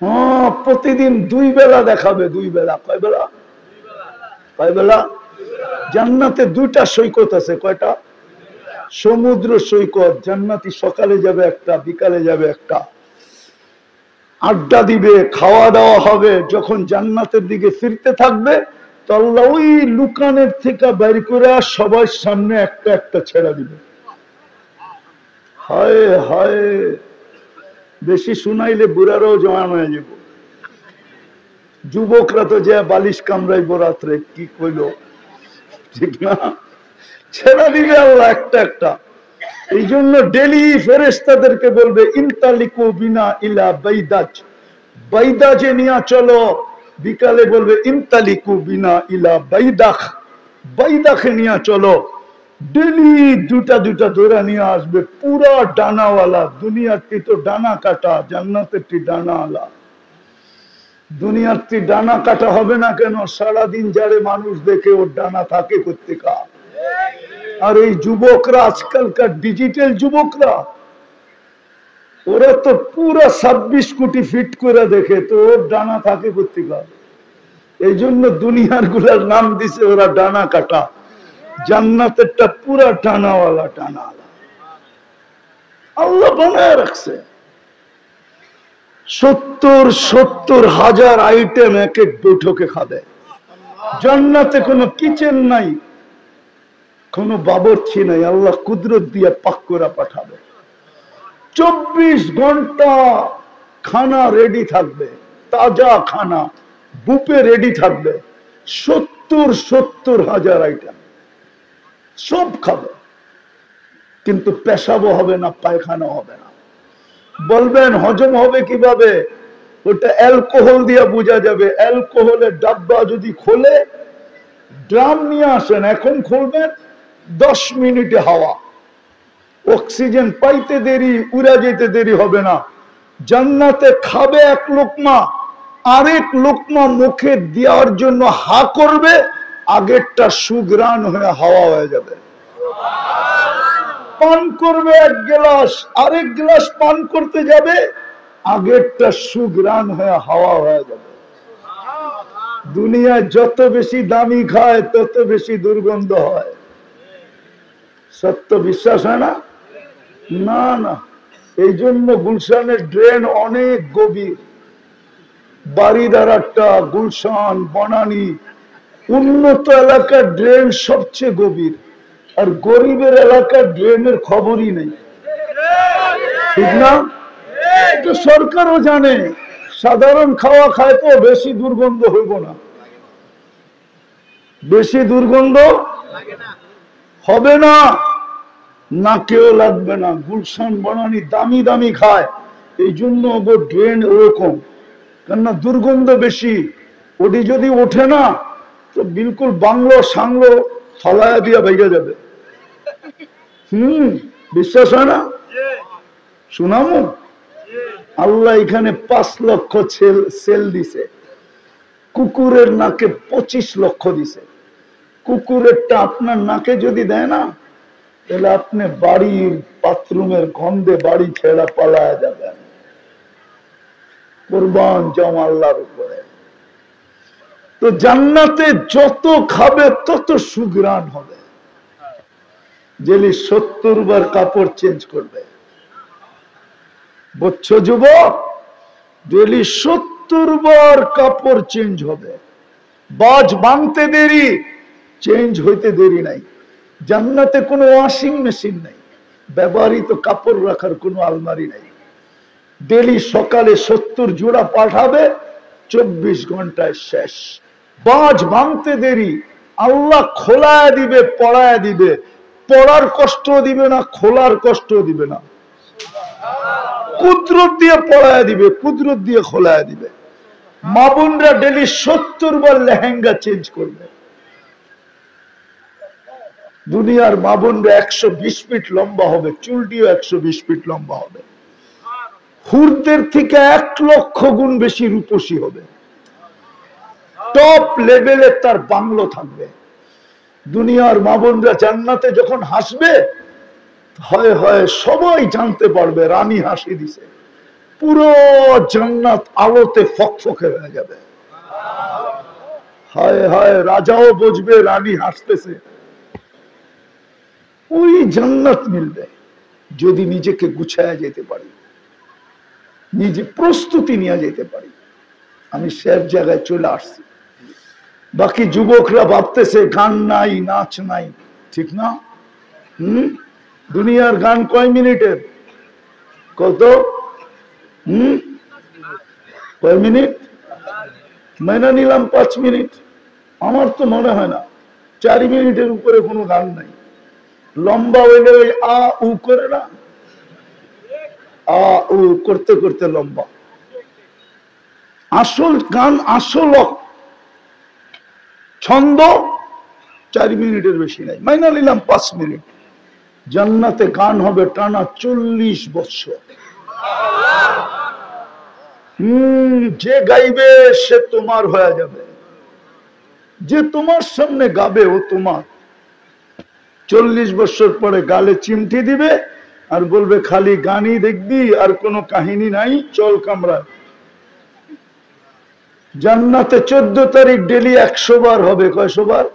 হ্যাঁ, প্রতিদিন 2 বেলা দেখাবে। 2 বেলা। কয় বেলা? কয় বেলা? জান্নাতে 2টা সৈকত আছে। কয়টা? সমুদ্র সৈকত। জান্নাতি সকালে যাবে একটা, বিকালে যাবে একটা। আড্ডা দিবে, খাওয়া দাওয়া হবে। যখন জান্নাতের দিকে ফিরতে থাকবে তো আল্লাহ ওই লুকানের থেকে বের করে সবার সামনে একটা একটা ছেড়ে দিবে। হায় হায়, বেশি শুনাইলে বুড়ারাও জমা হয়ে যাব। যুবকরা তো যে বালিশ কামড়াইব রাত্রে, কি কইল, ঠিক না? ছেড়ে দিবে আল্লাহ একটা একটা। এই জন্য ডেলি ফেরেশতাদেরকে বলবে ইনতালিকু বিনা ইলা বাইদাজ, বাইদাজে নিয়ে চলো। বিকালে বলবে ইনতালিকু বিনা ইলা বাইদাখ, বাইদাখে নিয়ে চলো। ডেলি 2টা 2টা ধরে নিয়ে আসবে, পুরা ডানাওয়ালা। দুনিয়ারটি তো ডানা কাটা, জান্নাতেরটি ডানাওয়ালা। দুনিয়ারটি ডানা কাটা হবে না কেন? সারাদিন যারে মানুষ দেখে ওর ডানা থাকে কোত্থেকা? আর এই যুবকরা, আজকালকার ডিজিটাল যুবকরা, ওরা তো পুরা 26 কোটি ফিট করে দেখে, তো ওর ডানা থাকে কোত্থেকা? এই জন্য দুনিয়ার গুলার নাম দিছে ওরা ডানা কাটা। জান্নাতেরটা পুরা ডানাওয়ালা, ডানাওয়ালা আল্লাহ বানায় রাখছে। 70 হাজার আইটেম এক এক বৈঠকে খাবে। জান্নাতে কোনো কিচেন নাই, কোনো বাবুর্চি নাই। আল্লাহ কুদরত দিয়ে পাক করে পাঠাবে। 24 ঘন্টা খানা রেডি থাকবে, তাজা খানা বুফে রেডি থাকবে। 70 হাজার আইটেম, সব খাবে। কিন্তু পেশাবও হবে না, পায়খানা হবে না। বলবেন হজম হবে কিভাবে? ওটা অ্যালকোহল দিয়ে বোঝা যাবে। অ্যালকোহলের ডাব্বা যদি খোলে, ড্রাম নিয়ে আসেন, এখন খুলবেন, 10 মিনিটে হাওয়া। অক্সিজেন পাইতে দেরি, উড়া যেতে দেরি হবে না। জান্নাতে খাবে এক লোকমা, আরেক লোকমা মুখে দেওয়ার জন্য হা করবে, আগেরটা সুগ্রাণ হয়ে হাওয়া হয়ে যাবে। পান করবে 1 গ্লাস, আরেক গ্লাস পান করতে যাবে, আগেরটা সুগ্রাণ হয়ে হাওয়া হয়ে যাবে। দুনিয়ায় যত বেশি দামি খায় তত বেশি দুর্গন্ধ হয়। সত্য বিশ্বাস হয় না? না না। এই জন্য গুলশানের ড্রেন অনেক গভীর। বাড়িদার একটা, গুলশান, বনানী, উন্নত এলাকার ড্রেন সবচেয়ে গভীর, আর গরিবের এলাকার ড্রেনের খবরই নেই, ঠিক না? এটা সরকারও জানে। সাধারণ খাওয়া খায় তো বেশি দুর্গন্ধ হইব না, বেশি দুর্গন্ধ হবে না, নাকেও লাগবে না। গুলশান বনানি দামি দামি খায়, এই জন্য ড্রেন ওরকম, কেননা দুর্গন্ধ বেশি। ওটি যদি ওঠে না তো বিলকুল বাংলো সাংলো ফলায়া দিয়া ভেঙে যাবে। বিশ্বাস হয় না? শুনামো, আল্লাহ এখানে 5 লক্ষ সেল দিছে, কুকুরের নাকে 25 লক্ষ দিছে। কুকুরেরটা আপনার নাকে যদি দেয় না, তাহলে আপনি বাড়ির বাথরুমের গন্ধে বাড়ি ছেড়া পালায়া যাবেন। কুরবান যাও আল্লাহর উপরে। তো জান্নাতে যত খাবে তত সুঘ্রাণ হবে। জেলি 70 বার কাপড় চেঞ্জ করবে, বুঝছো যুবক? ডেলি 70 বার কাপড় চেঞ্জ হবে। বাজ ভাঙতে দেরি, চেঞ্জ হইতে দেরি নাই। জান্নাতে কোনো ওয়াশিং মেশিন নাই, ব্যবহৃত কাপড় রাখার কোনো আলমারি নাই। ডেলি সকালে 70 জোড়া পাঠাবে, 24 ঘন্টায় শেষ। বাজ ভাঙতে দেরি, আল্লাহ খোলায় দিবে, পড়ায় দিবে। পড়ার কষ্ট দিবে না, খোলার কষ্ট দিবে না, কুদরত দিয়ে পড়ায় দিবে, কুদরত দিয়ে খোলায় দিবে। মা বোনরা ডেলি 70 বার লেহেঙ্গা চেঞ্জ করবে। দুনিয়ার মা বোনরা 120 ফিট লম্বা হবে, চুলটিও 120 ফিট লম্বা হবে। হুরদের থেকে 1 লক্ষ গুণ বেশি রূপসী হবে, টপ লেভেলে তার বাংলো থাকবে। দুনিয়ার মা বোনরা জান্নাতে যখন হাসবে, হয় হয় সবাই জানতে পারবে রানী হাসি দিছে। পুরো জান্নাত আলোতে ফকফকে হয়ে যাবে। হায় হায়, রাজাও বুঝবে রানী হাসতেছে। ওই জান্নাত মিলবে যদি নিজেকে গুছায়া যেতে পারি, নিজে প্রস্তুতি নিয়ে যেতে পারি। আমি সব জায়গায় চলে আসছি। বাকি যুবকরা ভাবতেছে গান নাই, নাচ নাই, ঠিক না? দুনিয়ার গান কয় মিনিটের? কত? কয় মিনিট? মেনে নিলাম 5 মিনিট। আমার তো মনে হয় না 4 মিনিটের উপরে কোনো গান নাই। লম্বা হইলে ওই আ উ করে না, আ উ করতে করতে লম্বা। আসল গান, আসল ছন্দ 4 মিনিটের বেশি নাই। মাইনা নিলাম 5 মিনিট। জান্নাতে গান হবে টানা 40 বছর। যে গাইবে সে তোমার হয়ে যাবে, যে তোমার সামনে গাবে ও তোমার। 40 বছর পরে গালে চিমটি দিবে আর বলবে খালি গানই দেখবি, আর কোনো কাহিনী নাই, চল কামরায়। জান্নাতে 14 তারিখ ডেলি 100 বার হবে। কয়শো বার?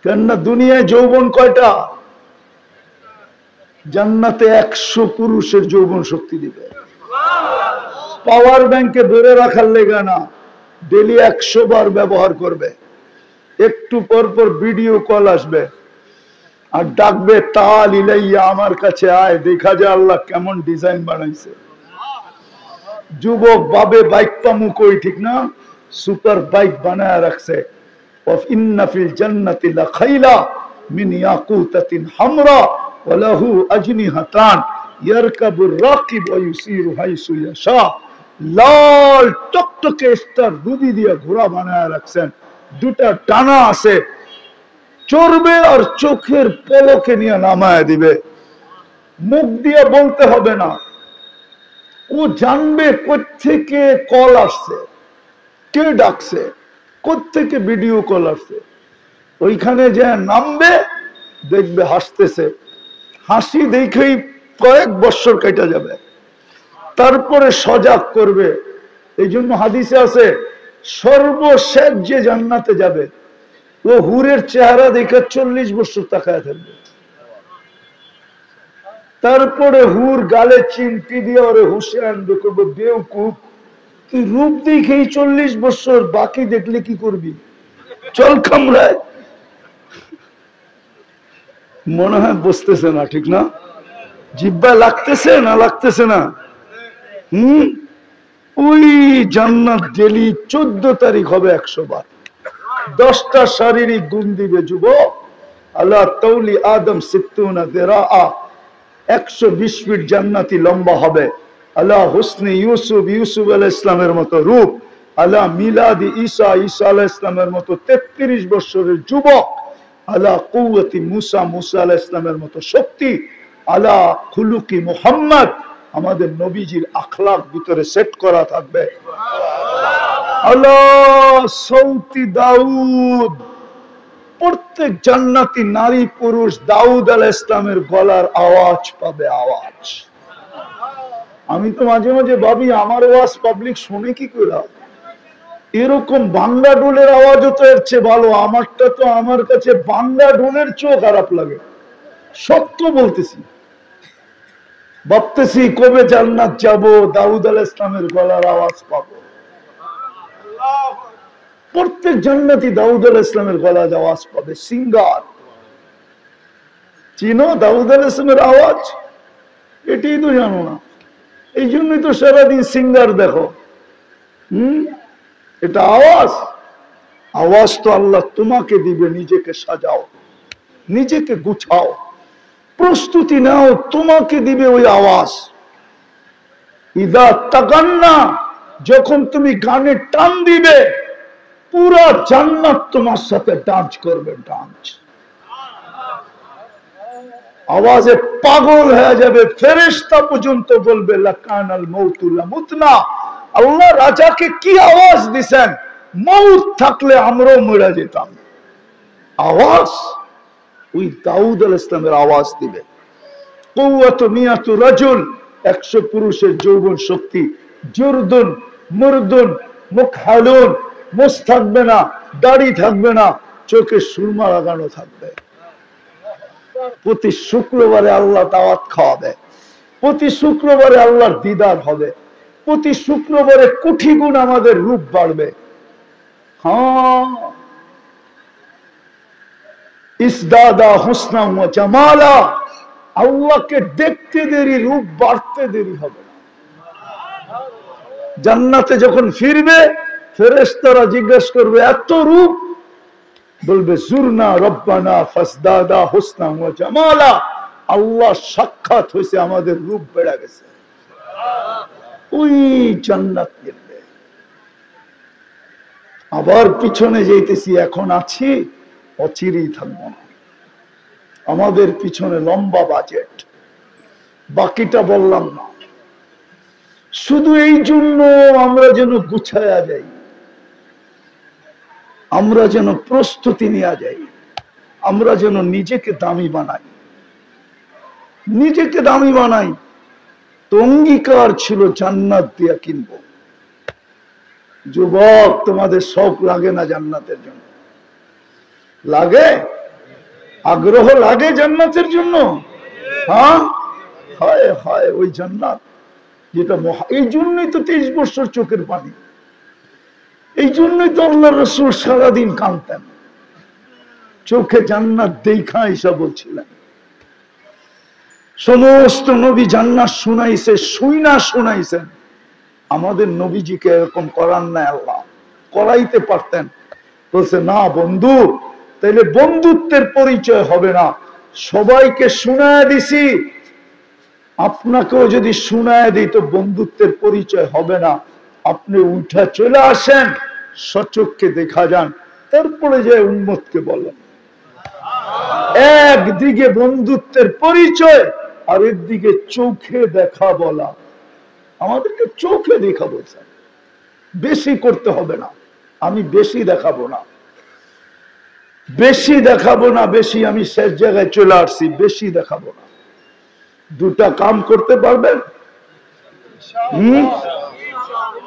কেননা দুনিয়ায় যৌবন কয়টা? জান্নাতে 100 পুরুষের যৌবন শক্তি দিবে। পাওয়ার ব্যাংকে ধরে রাখার লেগে না, ডেলি 100 বার ব্যবহার করবে। একটু পর পর ভিডিও কল আসবে আর ডাকবে, তাল ইলাইয়া, আমার কাছে আয়, দেখা যায় আল্লাহ কেমন ডিজাইন বানাইছে। যুবক বাবে বাইক পামু কই, ঠিক না? সুপার বাইক বানায় রাখছে। ইন্না ফিল জান্নাতি লাখাইলা মিন ইয়াকুতাতিন হামরা ওয়া লাহু আজনিহাতান ইয়ারকাবুর রাকিব ওয়া ইউসিরু হাইসু ইয়াশা। লাল টকটকে স্টার রুবি দিয়ে ঘোড়া বানায় রাখছেন, 2টা টানা আছে, চড়বে আর চোখের পলকে নিয়ে নামায় দিবে। মুখ দিয়ে বলতে হবে না, ও জানবে কোত্থেকে কল আসছে, কে ডাকছে, কোত্থেকে ভিডিও কল আসছে। ওইখানে যে নামবে, দেখবে হাসতেছে, হাসি দেখেই কয়েক বছর কেটে যাবে। তারপরে সজাগ করবে। এই জন্য হাদিসে আছে, সর্বশেষ যে জান্নাতে যাবে ও হুরের চেহারা দেখে 40 বছর তাকায় থাকবে। তারপরে হুর গালে চিমটি দিয়ে ওরে হুশে আনবে, করবো বেউকুফ, তুই রূপ দেখেই 40 বছর, বাকি দেখলে কি করবি? চল কামড়ায়। মনে হয় বুঝতেছে না, ঠিক না? জিব্বা লাগতেছে না লাগতেছে না? ওই জান্নাত ডেলি 14 তারিখ হবে 100 বার। 10টা শারীরিক গুণ দিবে যুবক। আল্লাহ তৌলি আদম সিত্তুনা দিরা, 120 ফিট জান্নাতি লম্বা হবে। আল্লাহ হুসনি ইউসুফ, ইউসুফ আলাইহিস ইসলামের মতো রূপ। আল্লাহ মিলাদি ঈসা, ঈসা আলাইহিস ইসলামের মতো 33 বছরের যুবক। আল্লাহ কুওয়াতি মুসা, মুসা আলাইহিস ইসলামের মতো শক্তি। আল্লাহ খুলুকি মুহাম্মদ, আমাদের নবীজির আখলাক ভিতরে সেট করা থাকবে। আল্লাহ সৌতি দাউদ, প্রত্যেক জান্নাতি নারী পুরুষ দাউদ আলাইহিস ইসলামের গলার আওয়াজ পাবে, আওয়াজ। আমি তো মাঝে মাঝে ভাবি আমার আওয়াজ পাবলিক শুনে কি করে? এরকম বাংলা ডোলের আওয়াজও তো এর চেয়ে ভালো। আমারটা তো আমার কাছে বাংলা ডোলের চেয়েও খারাপ লাগে, সত্য বলতেছি। ভাবতেছি কবে জান্নাত যাব, দাউদ আলাইহিস ইসলামের গলার আওয়াজ পাবো। প্রত্যেক জান্নাতি দাউদ আলাইহিস ইসলামের গলার আওয়াজ পাবে। সিঙ্গার চিনো দাউদ আলাইহিস ইসলামের আওয়াজ? এটাই তো জানো না, এই জন্যই তো সারাদিন সিঙ্গার দেখো। এটা আওয়াজ, আওয়াজ তো আল্লাহ তোমাকে দিবে। নিজেকে সাজাও, নিজেকে গুছাও, প্রস্তুতি নাও, তোমাকে দিবে ওই আওয়াজ। ইদা তাগান্না, যখন তুমি গানে টান দিবে, পুরা জান্নাত তোমার সাথে ডান্স করবে, ডান্স। আওয়াজে পাগল হয়ে যাবে, ফেরেশতা পর্যন্ত বলবে লাকানাল মাউতু লামুতনা। আল্লাহ রাজাকে কি আওয়াজ দিছেন, মউত থাকলে আমরাও মরে যেতাম। আওয়াজ ওই দাউদ আলাইহিস ইসলামের আওয়াজ দিবে। কুওয়াতু মিয়াতু রাজুল, 100 পুরুষের যৌবন শক্তি। জুরদুন মুরদুন মুকহালুন, মুছ থাকবে না, দাড়ি থাকবে না, চোখে সুরমা লাগানো থাকবে। প্রতি শুক্রবারে আল্লাহ দাওয়াত খাওয়াবে, প্রতি শুক্রবারে আল্লাহর দিদার হবে, প্রতি শুক্রবারে কোটি গুণ আমাদের রূপ বাড়বে। হ্যাঁ, ইসদাদা হুসনা ওয়া জামালা, আল্লাহকে দেখতে দেরি, রূপ বাড়তে দেরি হবে না। জান্নাতে যখন ফিরবে, ফেরেশতারা জিজ্ঞাসা করবে এত রূপ, বলবে জুরনা রব্বানা ফাসদাদা হুসনা ওয়া জামালা, আল্লাহ সাক্ষাৎ হয়েছে, আমাদের রূপ বেড়ে গেছে। ওই জান্নাত মিলবে। আবার পিছনে যাইতেছি, এখন আছি, অচিরেই থাকবো না। আমাদের পিছনে লম্বা বাজেট, বাকিটা বললাম না। শুধু এই জন্য আমরা যেন গুছায়া যাই, আমরা যেন প্রস্তুতি নিয়ে যাই, আমরা যেন নিজেকে দামি বানাই, নিজেকে দামি বানাই। তো অঙ্গীকার ছিল জান্নাত দিয়া কিনবো। যুবক, তোমাদের শখ লাগে না জান্নাতের জন্য? লাগে? আগ্রহ লাগে জান্নাতের জন্য? হ্যাঁ, হয় হয়। ওই জান্নাত যেটা এই জন্যই তো 23 বছর চোখের পানি। এই জন্যই তো আল্লাহ রাসূল সারাদিন কাঁদতেন, চোখে জান্নাত দেখা ঈসা বলছিলেন। সমস্ত নবী জান্নাত শুনাইছে, শুইনা শুনাইছেন। আমাদের নবীজিকে এরকম করান না, আল্লাহ করাইতে পারতেন। বলছে না বন্ধু, তাইলে বন্ধুত্বের পরিচয় হবে না। সবাইকে শুনায় দিছি, আপনাকেও যদি শুনায় দিই তো বন্ধুত্বের পরিচয় হবে না। আপনি উঠা চলে আসেন, সচক্ষে দেখা যান, তারপরে যে উম্মতকে বলেন। একদিকে বন্ধুত্বের পরিচয়, আর একদিকে চোখে দেখা বলা। আমাদেরকে চোখে দেখা বলছেন, বেশি করতে হবে না। আমি বেশি দেখাবো না, বেশি দেখাবো না, বেশি আমি শেষ জায়গায় চলে আসছি, বেশি দেখাবো না। দুটা কাম করতে পারবেন?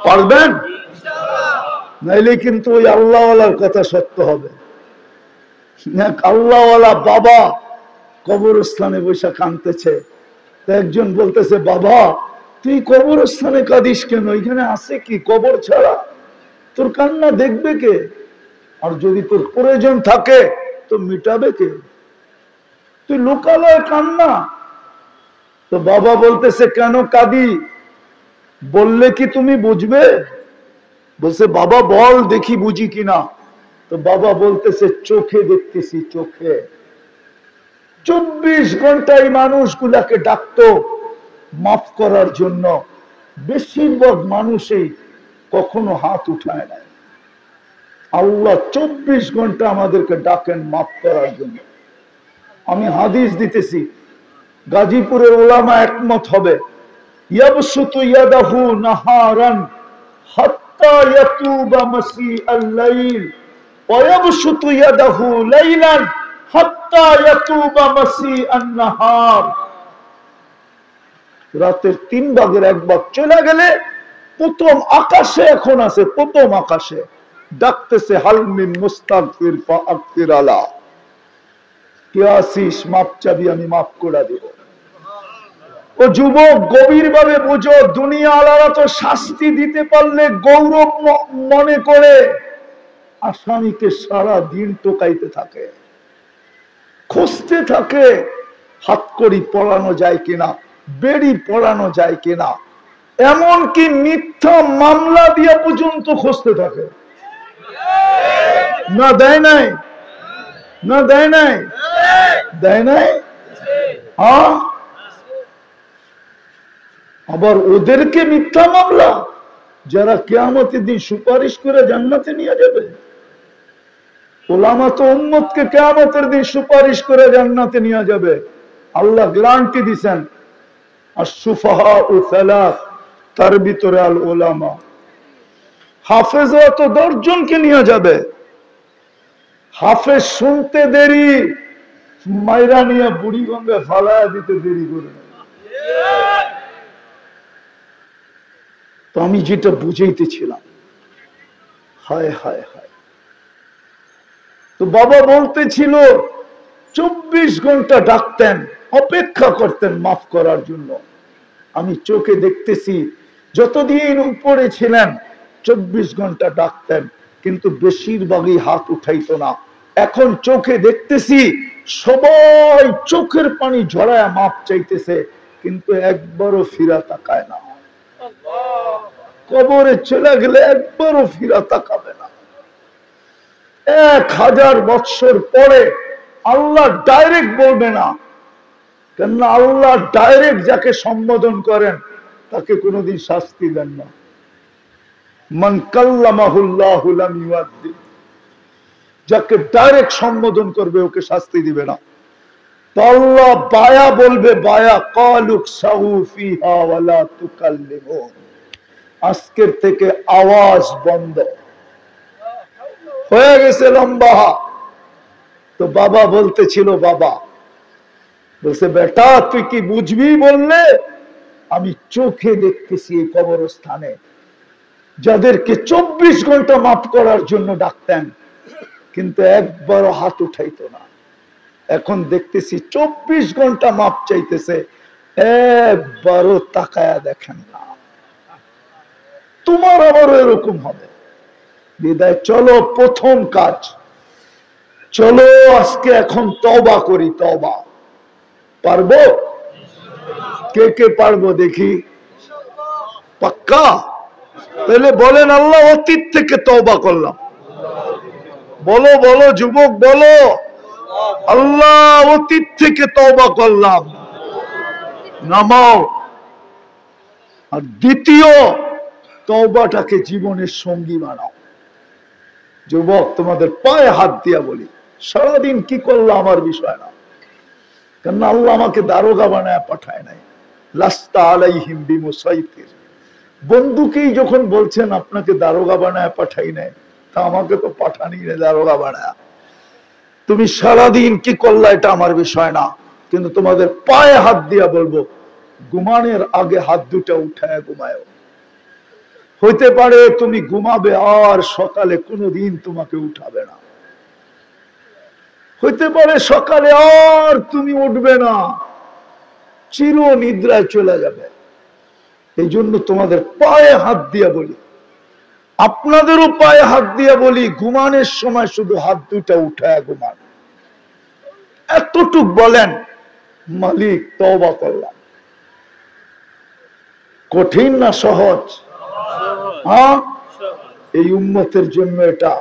পারবেন? নাইলে কিন্তু ওই আল্লাহওয়ালার কথা সত্য হবে। আল্লাহওয়ালা বাবা কবরস্থানে বসে কাঁদতেছে, একজন বলতেছে বাবা তুই কবরস্থানে কাঁদিস কেন? এখানে আছে কি কবর ছাড়া? তোর কান্না দেখবে কে? আর যদি তোর প্রয়োজন থাকে তো মিটাবে কে? তুই লোকালয়ে কান্না। তো বাবা বলতেছে কেন কাঁদি? বললে কি তুমি বুঝবে? বলছে বাবা বল দেখি বুঝি কিনা। তো বাবা বলতেছে চোখে দেখতেছি, চোখে 24 ঘন্টায় মানুষগুলাকে ডাকতো মাফ করার জন্য, বেশিরভাগ মানুষই কখনো হাত উঠায় নাই। আল্লাহ 24 ঘন্টা আমাদেরকে ডাকেন মাফ করার জন্য। আমি হাদিস দিতেছি, গাজীপুরের ওলামা একমত হবে, ইয়াবসুতু ইয়াদাহু নাহারান হাত্তা ইয়াতুবা মাসিআল লাইল ওয়া ইয়াবসুতু ইয়াদাহু লাইলান হাত্তা ইয়াতুবা মাসিআন নাহার। রাতের 3 ভাগের 1 ভাগ চলে গেলে প্রথম আকাশে এখন আছে, প্রথম আকাশে ডাকতেছে হাল মিন মুস্তাগফির ফাগফির আলা, কে আসিস মাপ চাবি আমি মাফ করে দেব। ও যুবক গভীর ভাবে বুঝো, দুনিয়া আলাদা তো শাস্তি দিতে পারলে গৌরব মনে করে আসামিকে সারা দিন টোকাইতে থাকে, খুঁজতে থাকে হাতকড়ি পড়ানো যায় কিনা, বেড়ি পড়ানো যায় কিনা, এমনকি মিথ্যা মামলা দিয়ে পর্যন্ত খুঁজতে থাকে। না দেয় নাই? না দেয় নাই? দেয় নাই? হ্যাঁ, আবার ওদেরকে মিথ্যা মামলা যারা কিয়ামতের দিন সুপারিশ করে জান্নাতে নিয়ে যাবে। ওলামা তো উম্মতকে কিয়ামতের দিন সুপারিশ করে জান্নাতে নিয়ে যাবে। আল্লাহ গ্যারান্টি দিবেন, আশ-শুফাহাউ সালাস, তার ভিতরে আল উলামা। হাফেজরা তো 10 জনকে নিয়ে যাবে। হাফেজ শুনতে দেরি, মাইরা নিয়ে বুড়িগঙ্গা ফালায়া দিতে দেরি করে। তো আমি যেটা বুঝাইতেছিলাম, হায় হায় হায়। তো বাবা বলতেছিল 24 ঘন্টা ডাকতেন, অপেক্ষা করতেন মাফ করার জন্য। আমি চোখে দেখতেছি যতদিন উপরে ছিলেন 24 ঘন্টা ডাকতেন, কিন্তু বেশিরভাগই হাত উঠাইতো না। এখন চোখে দেখতেছি সবাই চোখের পানি ঝরায়া মাপ চাইতেছে, কিন্তু একবারও ফিরা তাকায় না। কবরে চলে গেলে একবারও ফিরা তাকাবে না। 1000 বৎসর পরে আল্লাহ ডাইরেক্ট বলবে না, কেননা আল্লাহ ডাইরেক্ট যাকে সম্বোধন করেন তাকে কোনোদিন শাস্তি দেন না। মান কাল্লামাহুল্লাহু লাম ইউআদ্দিব, যাকে ডাইরেক্ট সম্বোধন করবে ওকে শাস্তি দিবে না। তো আল্লাহ বায়া বলবে, বায়া কালুক সাউ ফিহা ওয়ালা তুকাল্লিমুন, আজকের থেকে আওয়াজ বন্ধ হয়ে গেছে লম্বা। তো বাবা বলতেছিল, বাবা বলছে বেটা তুই কি বুঝবি? বললে আমি চোখে দেখতেছি এই কবরস্থানে যাদেরকে 24 ঘন্টা মাফ করার জন্য ডাকতেন, কিন্তু একবারও হাত উঠাইতো না। এখন দেখতেছি 24 ঘন্টা মাপ চাইতেছে, একবারও তাকায়া দেখেন না। তোমার আবারও এরকম হবে। বিদায় চলো, প্রথম কাজ চলো আজকে এখন তওবা করি। তওবা পারবো? কে কে পারবো দেখি? পাক্কা? তাহলে বলেন আল্লাহ অতীত থেকে তওবা করলাম। বলো বলো যুবক বলো, আল্লাহ অতীত থেকে তওবা করলাম। নামাও। আর দ্বিতীয়, তওবাটাকে জীবনের সঙ্গী বানাও। যুবক তোমাদের পায়ে হাত দিয়া বলি, সারাদিন কি করলো আমার বিষয় না, কেননা আল্লাহ আমাকে দারোগা বানায় পাঠায় নাই। লাস্তা আলাইহিম বিমুসাইতির, বন্ধুকেই যখন বলছেন আপনাকে দারোগা বানায় পাঠাই নাই, তা আমাকে তো পাঠানি রে দারোগা বানায়। তুমি সারাদিন কি করলা এটা আমার বিষয় না, কিন্তু তোমাদের পায়ে হাত দিয়া বলবো, ঘুমানোর আগে হাত দুটা উঠায় ঘুমায়। হইতে পারে তুমি ঘুমাবে আর সকালে কোনোদিন তোমাকে উঠাবে না। হইতে পারে সকালে আর তুমি উঠবে না, চির নিদ্রায় চলে যাবে। এই জন্য তোমাদের পায়ে হাত দিয়া বলি, আপনাদেরও পায়ে হাত দিয়ে বলি, ঘুমানোর সময় শুধু হাত দুইটা উঠায় ঘুমান। এতটুক বলেন, মালিক তওবা করলাম। কঠিন না সহজ? হ্যাঁ, এই উম্মতের জন্য এটা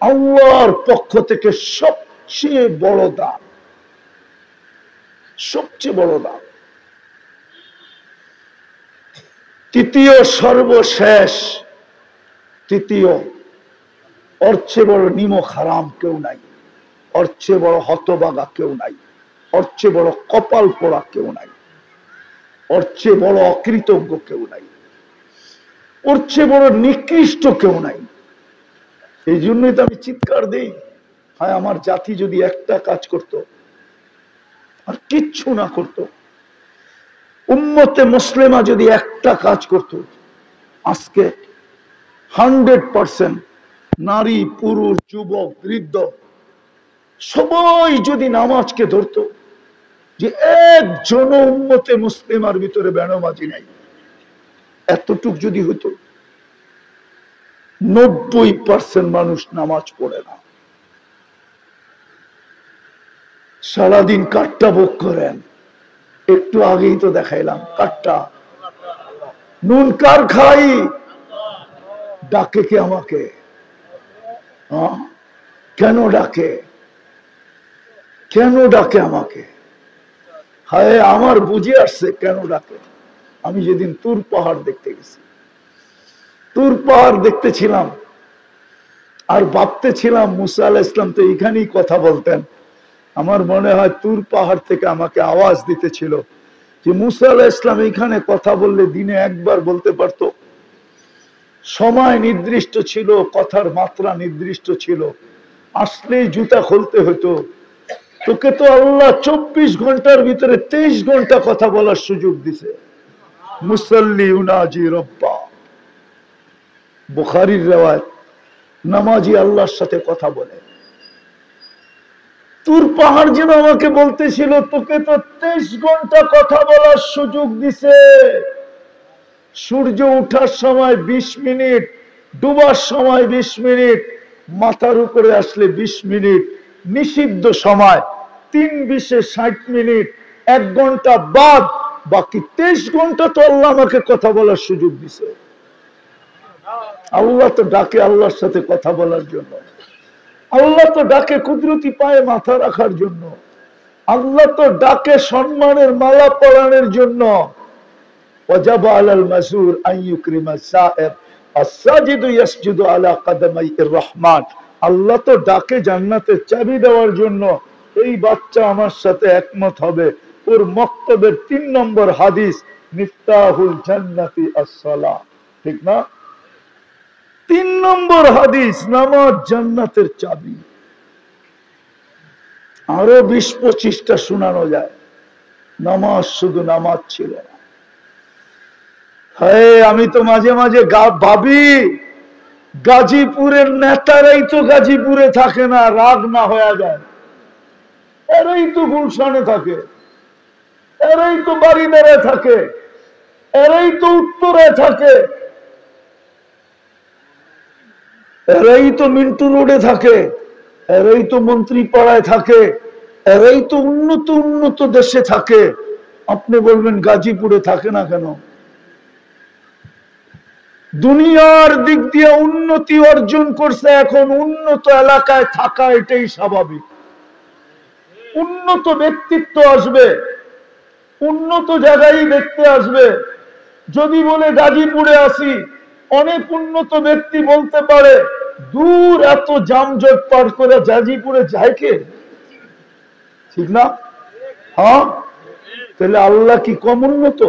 আল্লাহর পক্ষ থেকে সবচেয়ে বড় দান, সবচেয়ে বড় দান। তৃতীয় সর্বশেষ, তৃতীয়, ওর চেয়ে বড় নিমক হারাম কেউ নাই, ওর চেয়ে বড় হতবাগা কেউ নাই, ওর চেয়ে বড় কপাল পোড়া কেউ নাই, ওর চেয়ে বড় অকৃতজ্ঞ কেউ নাই, ওর চেয়ে বড় নিকৃষ্ট কেউ নাই। এই জন্যই তো আমি চিৎকার দিই, হ্যাঁ আমার জাতি যদি একটা কাজ করত, আর কিচ্ছু না করত, উম্মতে মুসলিমা যদি একটা কাজ করত, আজকে 100% নারী পুরুষ যুবক বৃদ্ধ সবাই যদি নামাজকে ধরত, যে একজন উম্মতে মুসলিমার ভিতরে বেনামাজি নাই, এতটুক যদি হতো, 90% মানুষ নামাজ পড়ে না। সারাদিন কাটটা ভোগ করেন, একটু আগেই তো দেখাইলাম কাটটা, নুন কার খাই, ডাকে কে আমাকে? কেন ডাকে? কেন ডাকে আমাকে? হায় আমার বুঝে আসছে কেন ডাকে। আমি যেদিন তুর পাহাড় দেখতে গেছি, তুর পাহাড় দেখতেছিলাম, আর ভাবতেছিলাম মুসা আলাইহিস সালাম তো এখানেই কথা বলতেন। আমার মনে হয় তুর পাহাড় থেকে আমাকে আওয়াজ দিতেছিল যে মুসা আলাইহিস সালাম এখানে কথা বললে দিনে একবার বলতে পারতো। সময় নির্দিষ্ট ছিল, কথার মাত্রা নির্দিষ্ট ছিল, আসলেই জুতা খুলতে হতো। তোকে তো আল্লাহ 24 ঘন্টার ভিতরে 23 ঘন্টা কথা বলার সুযোগ দিছে। মুসাল্লি উনাজি রব্বা, বুখারীর riwayat, নামাজি আল্লাহর সাথে কথা বলে। তুর পাহাড় যেন আমাকে বলতেছিল তোকে তো 23 ঘন্টা কথা বলার সুযোগ দিছে। সূর্য ওঠার সময় 20 মিনিট, ডুবার সময় 20 মিনিট, মাথার উপরে আসলে 20 মিনিট, নিষিদ্ধ সময় 3-20-এ 60 মিনিট, 1 ঘন্টা বাদ বাকি 23 ঘন্টা তো আল্লাহ আমাকে কথা বলার সুযোগ দিছে। আল্লাহ তো ডাকে আল্লাহর সাথে কথা বলার জন্য, আল্লাহ তো ডাকে কুদরতি পায়ে মাথা রাখার জন্য, আল্লাহ তো ডাকে সম্মানের মালা পরানোর জন্য। وجب على المسؤول أن يكرم السائر الساجد يسجد على قدمي الرحمن। আল্লাহ তো ডাকে জান্নাতের চাবি দেওয়ার জন্য। এই বাচ্চা আমার সাথে একমত হবে, ওর মক্তবের 3 নম্বর হাদিস, মিফতাহুল জান্নাতি আস-সালাহ, ঠিক না? 3 নম্বর হাদিস, নামাজ জান্নাতের চাবি। আরো 20-25টা শোনানো যায়, নামাজ শুধু নামাজ ছিল না। আমি তো মাঝে মাঝে ভাবি, গাজীপুরের নেতারাই তো গাজীপুরে থাকে না, রাগ না হয়ে যায়। এরাই তো গুলশানে থাকে, এরাই তো বাড়িদারে থাকে, এরাই তো উত্তরে থাকে, এরাই তো মিন্টু রোডে থাকে, এরাই তো মন্ত্রী পাড়ায় থাকে, এরাই তো উন্নত উন্নত দেশে থাকে। আপনি বলবেন গাজীপুরে থাকে না কেন? দুনিয়ার দিক দিয়ে উন্নতি অর্জন করছে, এখন উন্নত এলাকায় থাকা এটাই স্বাভাবিক। উন্নত ব্যক্তিত্ব আসবে, উন্নত জায়গায় দেখতে আসবে। যদি বলে গাজীপুরে আসি, অনেক উন্নত ব্যক্তি বলতে পারে দূর এত যানজট পার করে গাজীপুরে যায় কে? ঠিক না? হ্যাঁ, তাহলে আল্লাহ কি কম উন্নত?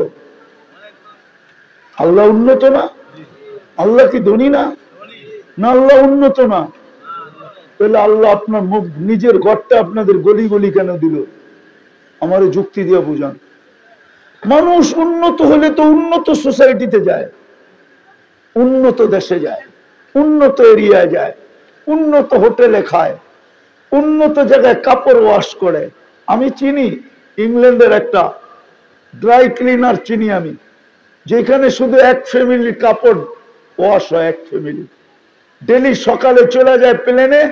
আল্লাহ উন্নত না? আল্লাহ কি ধনী না? না আল্লাহ উন্নত না? তাহলে আল্লাহ আপনার নিজের ঘরটা আপনাদের গলি গলি কেন দিল? আমার যুক্তি দিয়ে বুঝান। মানুষ উন্নত হলে তো উন্নত সোসাইটিতে যায়, উন্নত দেশে যায়, উন্নত এরিয়ায় যায়, উন্নত হোটেলে খায়, উন্নত জায়গায় কাপড় ওয়াশ করে। আমি চিনি ইংল্যান্ডের একটা ড্রাই ক্লিনার চিনি আমি, যেখানে শুধু এক ফ্যামিলির কাপড় ওয়াশ হয়, এক ফ্যামিলি। ডেলি সকালে চলে যায় প্লেনে,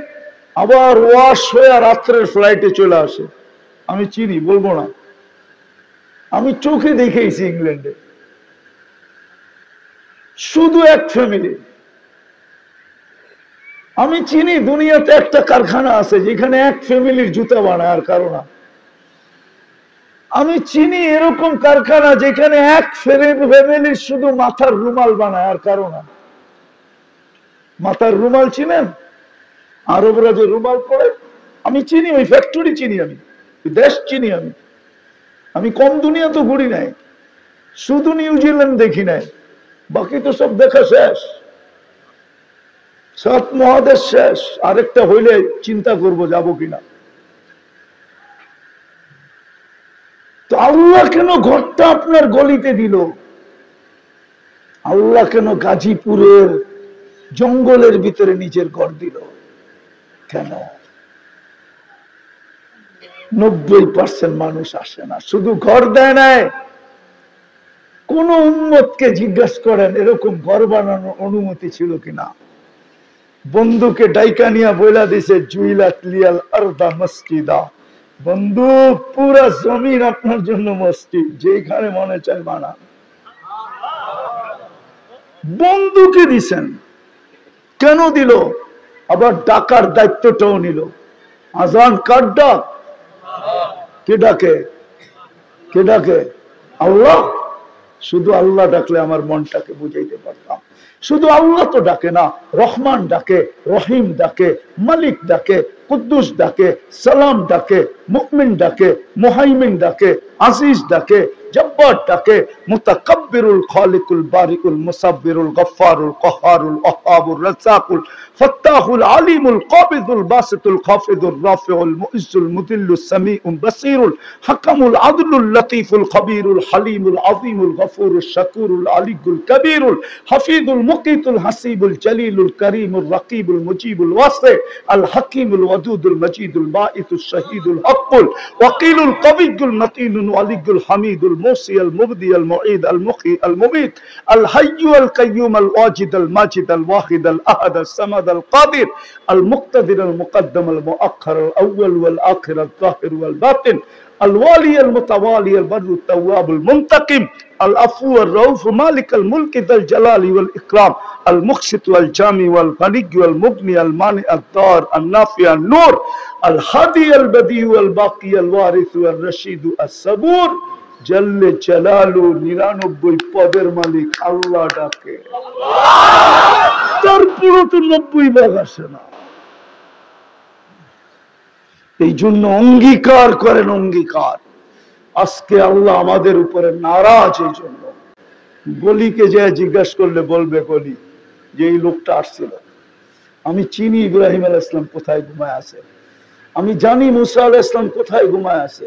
আবার ওয়াশ হয়ে রাত্রের ফ্লাইটে চলে আসে। আমি চিনি, বলবো না, আমি চোখে দেখেছি ইংল্যান্ডে, শুধু এক ফ্যামিলি। আমি চিনি দুনিয়াতে একটা কারখানা আছে যেখানে এক ফ্যামিলির জুতা বানায় আর কারো না। আমি চিনি এরকম কারখানা যেখানে এক ফ্যামিলির শুধু মাথার রুমাল বানায় আর কারো না। মাথার রুমাল চিনেন? আরবরা যে রুমাল পরে, আমি চিনি ওই ফ্যাক্টরি, চিনি আমি দেশ, চিনি আমি। আমি কম দুনিয়া তো ঘুরি নাই, শুধু নিউজিল্যান্ড দেখি নাই, বাকি তো সব দেখা শেষ। 7 মহাদেশ শেষ, আরেকটা হইলে চিন্তা করব যাব কিনা। তো আল্লাহ কেন ঘরটা আপনার গলিতে দিল? আল্লাহ কেন গাজীপুরের জঙ্গলের ভিতরে নিজের ঘর দিল? কেন? 90% মানুষ আসে না, শুধু ঘর দেয় নাই। কোন উম্মতকে জিজ্ঞাসা করেন এরকম ঘর বানানোর অনুমতি ছিল কিনা? বন্ধুকে ডাইকা নিয়া বইলা দিছে জুইলাত লিয়াল আরদা মসজিদা, বন্ধু পুরা জমিন আপনার জন্য মসজিদ, যেখানে মনে চায় বানান। বন্ধুকে দিছেন, কেন দিল? আবার ডাকার দায়িত্বটাও নিল। আজান কার ডাক? কে ডাকে? কে ডাকে? আল্লাহ। শুধু আল্লাহ ডাকলে আমার মনটাকে বুঝাইতে পারতাম। শুধু আল্লাহ তো ডাকে না, রহমান ডাকে, রহিম ডাকে, মালিক ডাকে, কুদ্দুস ডাকে, সালাম ডাকে, মুমিন ডাকে, মুহাইমিন ডাকে, আজিজ ডাকে, জব্বার ডাকে, মুতাকাব্বিরুল খালিকুল বারিকুল মুসাব্বিরুল গফফারুল কহারুল ওয়াহাবুর রাজ্জাকুল ফাত্তাহুল আলিমুল কাবিদুল বাসিতুল খাফিদুর রাফিউল মুইজ্জুল মুদিল্লুস সামিউল বাসীরুল হাকামুল আদলুল লতীফুল খবীরুল হালিমুল আযীমুল গফুরুশ শাকুরুল আলিয়ুল কবীরুল হাফিজুল মুকিতুল হাসিবুল জলিলুল করিমুল রকিবুল মুজিবুল ওয়াসি আল হাকিমুল ওয়াদুদুল মজিদুল বাঈসুশ শহীদুল হকুল ওয়াকিলুল কবিয়ুল মতিনুল ওয়ালিয়ুল হামিদুল মুসি আল মুবদি আল মুঈদ আল মুখী আল মুমীত আল হাইয়্যু আল কাইয়্যুম আল ওয়াজিদ আল মাজিদ আল ওয়াহিদ আল আহাদ আল সামাদ আল কাদির আল মুক্তাদির আল মুকদ্দম আল মুআখ্খার আল আউয়াল ওয়াল আখির আল যাহির ওয়াল বাতিন الوالي المتوالي البر التواب المنتقم العفو الرؤوف مالك الملك ذا الجلال والإكرام المقسط والجامع والغني والمغني المانع الضار النافع النور الهادي البديع الباقي الوارث والرشيد الصبور جل جلاله 99 পদের মালিক আল্লাহ ডাকে, তারপরও তো 90 ভাগ আসে না। এই জন্য অঙ্গীকার করেন, অঙ্গীকার। আজকে আল্লাহ আমাদের উপরে নারাজ। এই জন্য গলিকে যে জিজ্ঞাসা করলে বলবে গলি যে এই লোকটা আসছিল, আমি চিনি ইব্রাহিম আলাইহিস সালাম কোথায় ঘুমায় আছে, আমি জানি মুসা আলাইহিস সালাম কোথায় ঘুমায় আছে,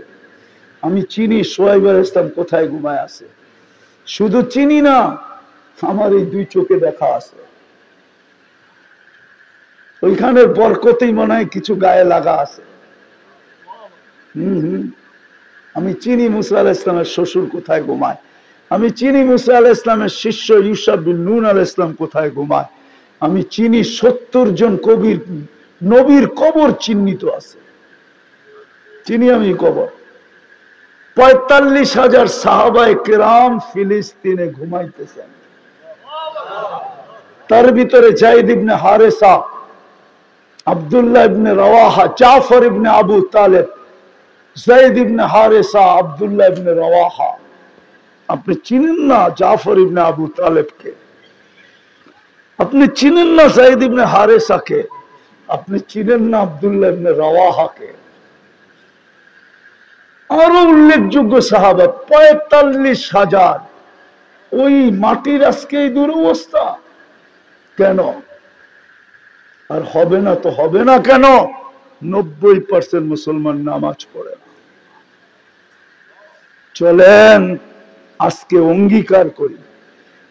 আমি চিনি শুআয়ব আলাইহিস সালাম কোথায় ঘুমায় আছে। শুধু চিনি না, আমার এই 2 চোখে দেখা আছে। ওইখানের বরকতেই মনে হয় কিছু গায়ে লাগা আছে। আমি চিনি মুসা আলাইহিস সালামের শ্বশুর কোথায় ঘুমায়, আমি চিনি মুসা আলাইহিস সালামের শিষ্য ইউসা বিন নূন আলাইহিস সালাম কোথায় ঘুমায়, আমি চিনি 70 জন কবির নবীর কবর চিহ্নিত আছে, চিনি আমি কবর। 45,000 সাহাবায়ে কেরাম ফিলিস্তিনে ঘুমাইতেছেন। তার ভিতরে যায়েদ ইবনে হারেসা, আব্দুল্লাহ ইবনে রাওয়াহা, জাফর ইবনে আবু তালেব, যায়েদ ইবনে হারেসা, আব্দুল্লাহ ইবনে রাওয়াহা। আপনি চিনেন না জাফর ইবনে আবু তালেবকে, আপনি চিনেন না যায়েদ ইবনে হারেসাকে, আপনি চিনেন না আব্দুল্লাহ ইবনে রাওয়াহাকে। আরো উল্লেখযোগ্য সাহাবা 45,000। ওই মাটির আজকে এই দুরবস্থা কেন? আর হবে না তো হবে না কেন? 90% মুসলমান নামাজ পড়ে না। চলেন আজকে অঙ্গীকার করি,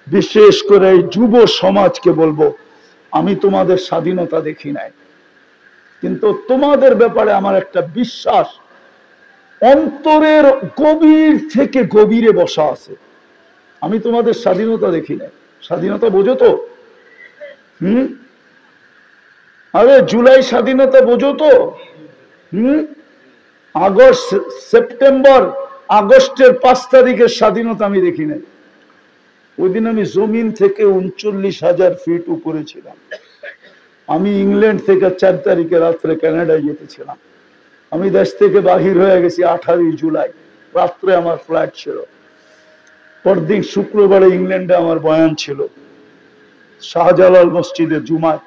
বিশেষ করে এই যুব সমাজকে বলবো, আমি তোমাদের স্বাধীনতা দেখি নাই, কিন্তু তোমাদের ব্যাপারে আমার একটা বিশ্বাস অন্তরের গভীর থেকে গভীরে বসা আছে। আমি তোমাদের স্বাধীনতা দেখি নাই। স্বাধীনতা বোঝো তো? আরে জুলাই স্বাধীনতা বোঝো তো? আগস্ট, সেপ্টেম্বর, আগস্টের 5 তারিখের স্বাধীনতা আমি দেখি নাই। ওই দিন আমি জমিন থেকে 39,000 ফিট উপরে ছিলাম। আমি ইংল্যান্ড থেকে 4 তারিখে রাত্রে কানাডায় যেতেছিলাম। আমি দেশ থেকে বাহির হয়ে গেছি 18 জুলাই রাত্রে, আমার ফ্লাইট ছিল। পরদিন শুক্রবারে ইংল্যান্ডে আমার বয়ান ছিল শাহজালাল মসজিদে জুমায়।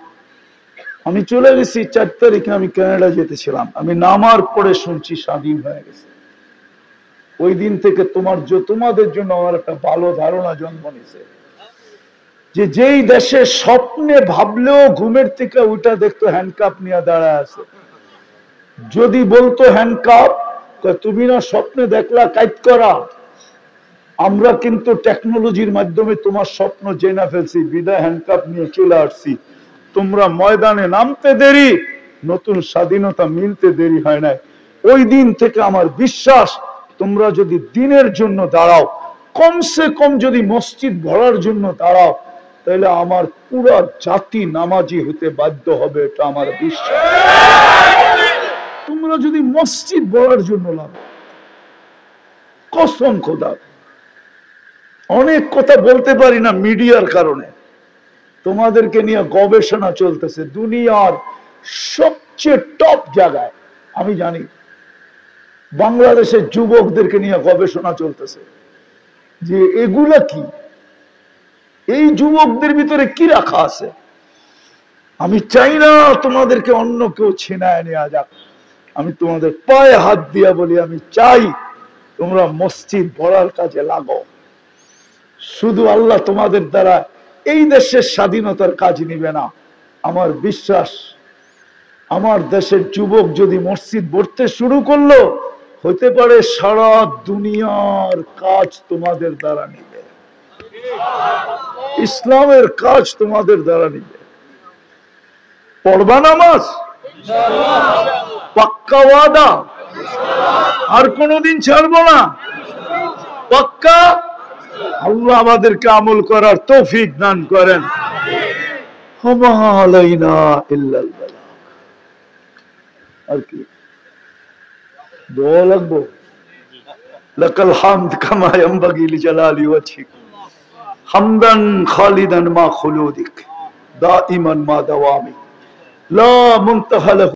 আমি চলে গেছি 4 তারিখে, আমি কানাডা যেতেছিলাম। আমি নামার পরে শুনছি স্বাধীন হয়ে গেছে। ওই দিন থেকে তোমাদের জন্য আমার একটা ভালো ধারণা জন্ম নিছে, যে যেই দেশে স্বপ্নে ভাবলেও ঘুমের থেকে ওইটা দেখতো হ্যান্ডকাপ নিয়ে দাঁড়ায় আছে। যদি বলতো হ্যান্ডকাপ, তুমি না স্বপ্নে দেখলা কাইট করা, আমরা কিন্তু টেকনোলজির মাধ্যমে তোমার স্বপ্ন জেনে ফেলছি, বিদায় হ্যান্ডকাপ নিয়ে চলে আসছি। তোমরা ময়দানে নামতে দেরি, নতুন স্বাধীনতা মিলতে দেরি হয় নাই। ওই দিন থেকে আমার বিশ্বাস, তোমরা যদি দিনের জন্য দাঁড়াও, কমসে কম যদি মসজিদ ভরার জন্য দাঁড়াও, তাহলে আমার পুরো জাতি নামাজি হতে বাধ্য হবে, এটা আমার বিশ্বাস। তোমরা যদি মসজিদ ভরার জন্য লাভ, কসম খোদা। অনেক কথা বলতে পারি না মিডিয়ার কারণে। তোমাদেরকে নিয়ে গবেষণা চলতেছে দুনিয়ার সবচেয়ে টপ জায়গায়। আমি জানি বাংলাদেশের যুবকদেরকে নিয়ে গবেষণা চলতেছে যে এগুলা কি, এই যুবকদের ভিতরে কি রাখা আছে। আমি চাই না তোমাদেরকে অন্য কেউ ছিনায় নেওয়া যাক। আমি তোমাদের পায়ে হাত দিয়া বলি, আমি চাই তোমরা মসজিদ ভরার কাজে লাগো। শুধু আল্লাহ তোমাদের দ্বারা এই দেশের স্বাধীনতার কাজ নিবে না। আমার বিশ্বাস, আমার দেশের যুবক যদি মসজিদ ভরতে শুরু করলো, হতে পারে সারা দুনিয়ার কাজ তোমাদের দ্বারা নিবে, ইসলামের কাজ তোমাদের দ্বারা নিবে। পড়বা নামাজ, পাক্কা ওয়াদা, আর কোনদিন ছাড়বো না, পাক্কা। আল্লাহ আমাদেরকে আমল করার তৌফিক দান করেন। আর কি দোয়া লাগবো? লাকাল হামদ কামা ইয়ানবাগি লিজালালি ওয়াজহিক হামদান খালিদান মা খুলুদিক দাইমান মা দাওয়ামিক লা মুনতাহা লাহু।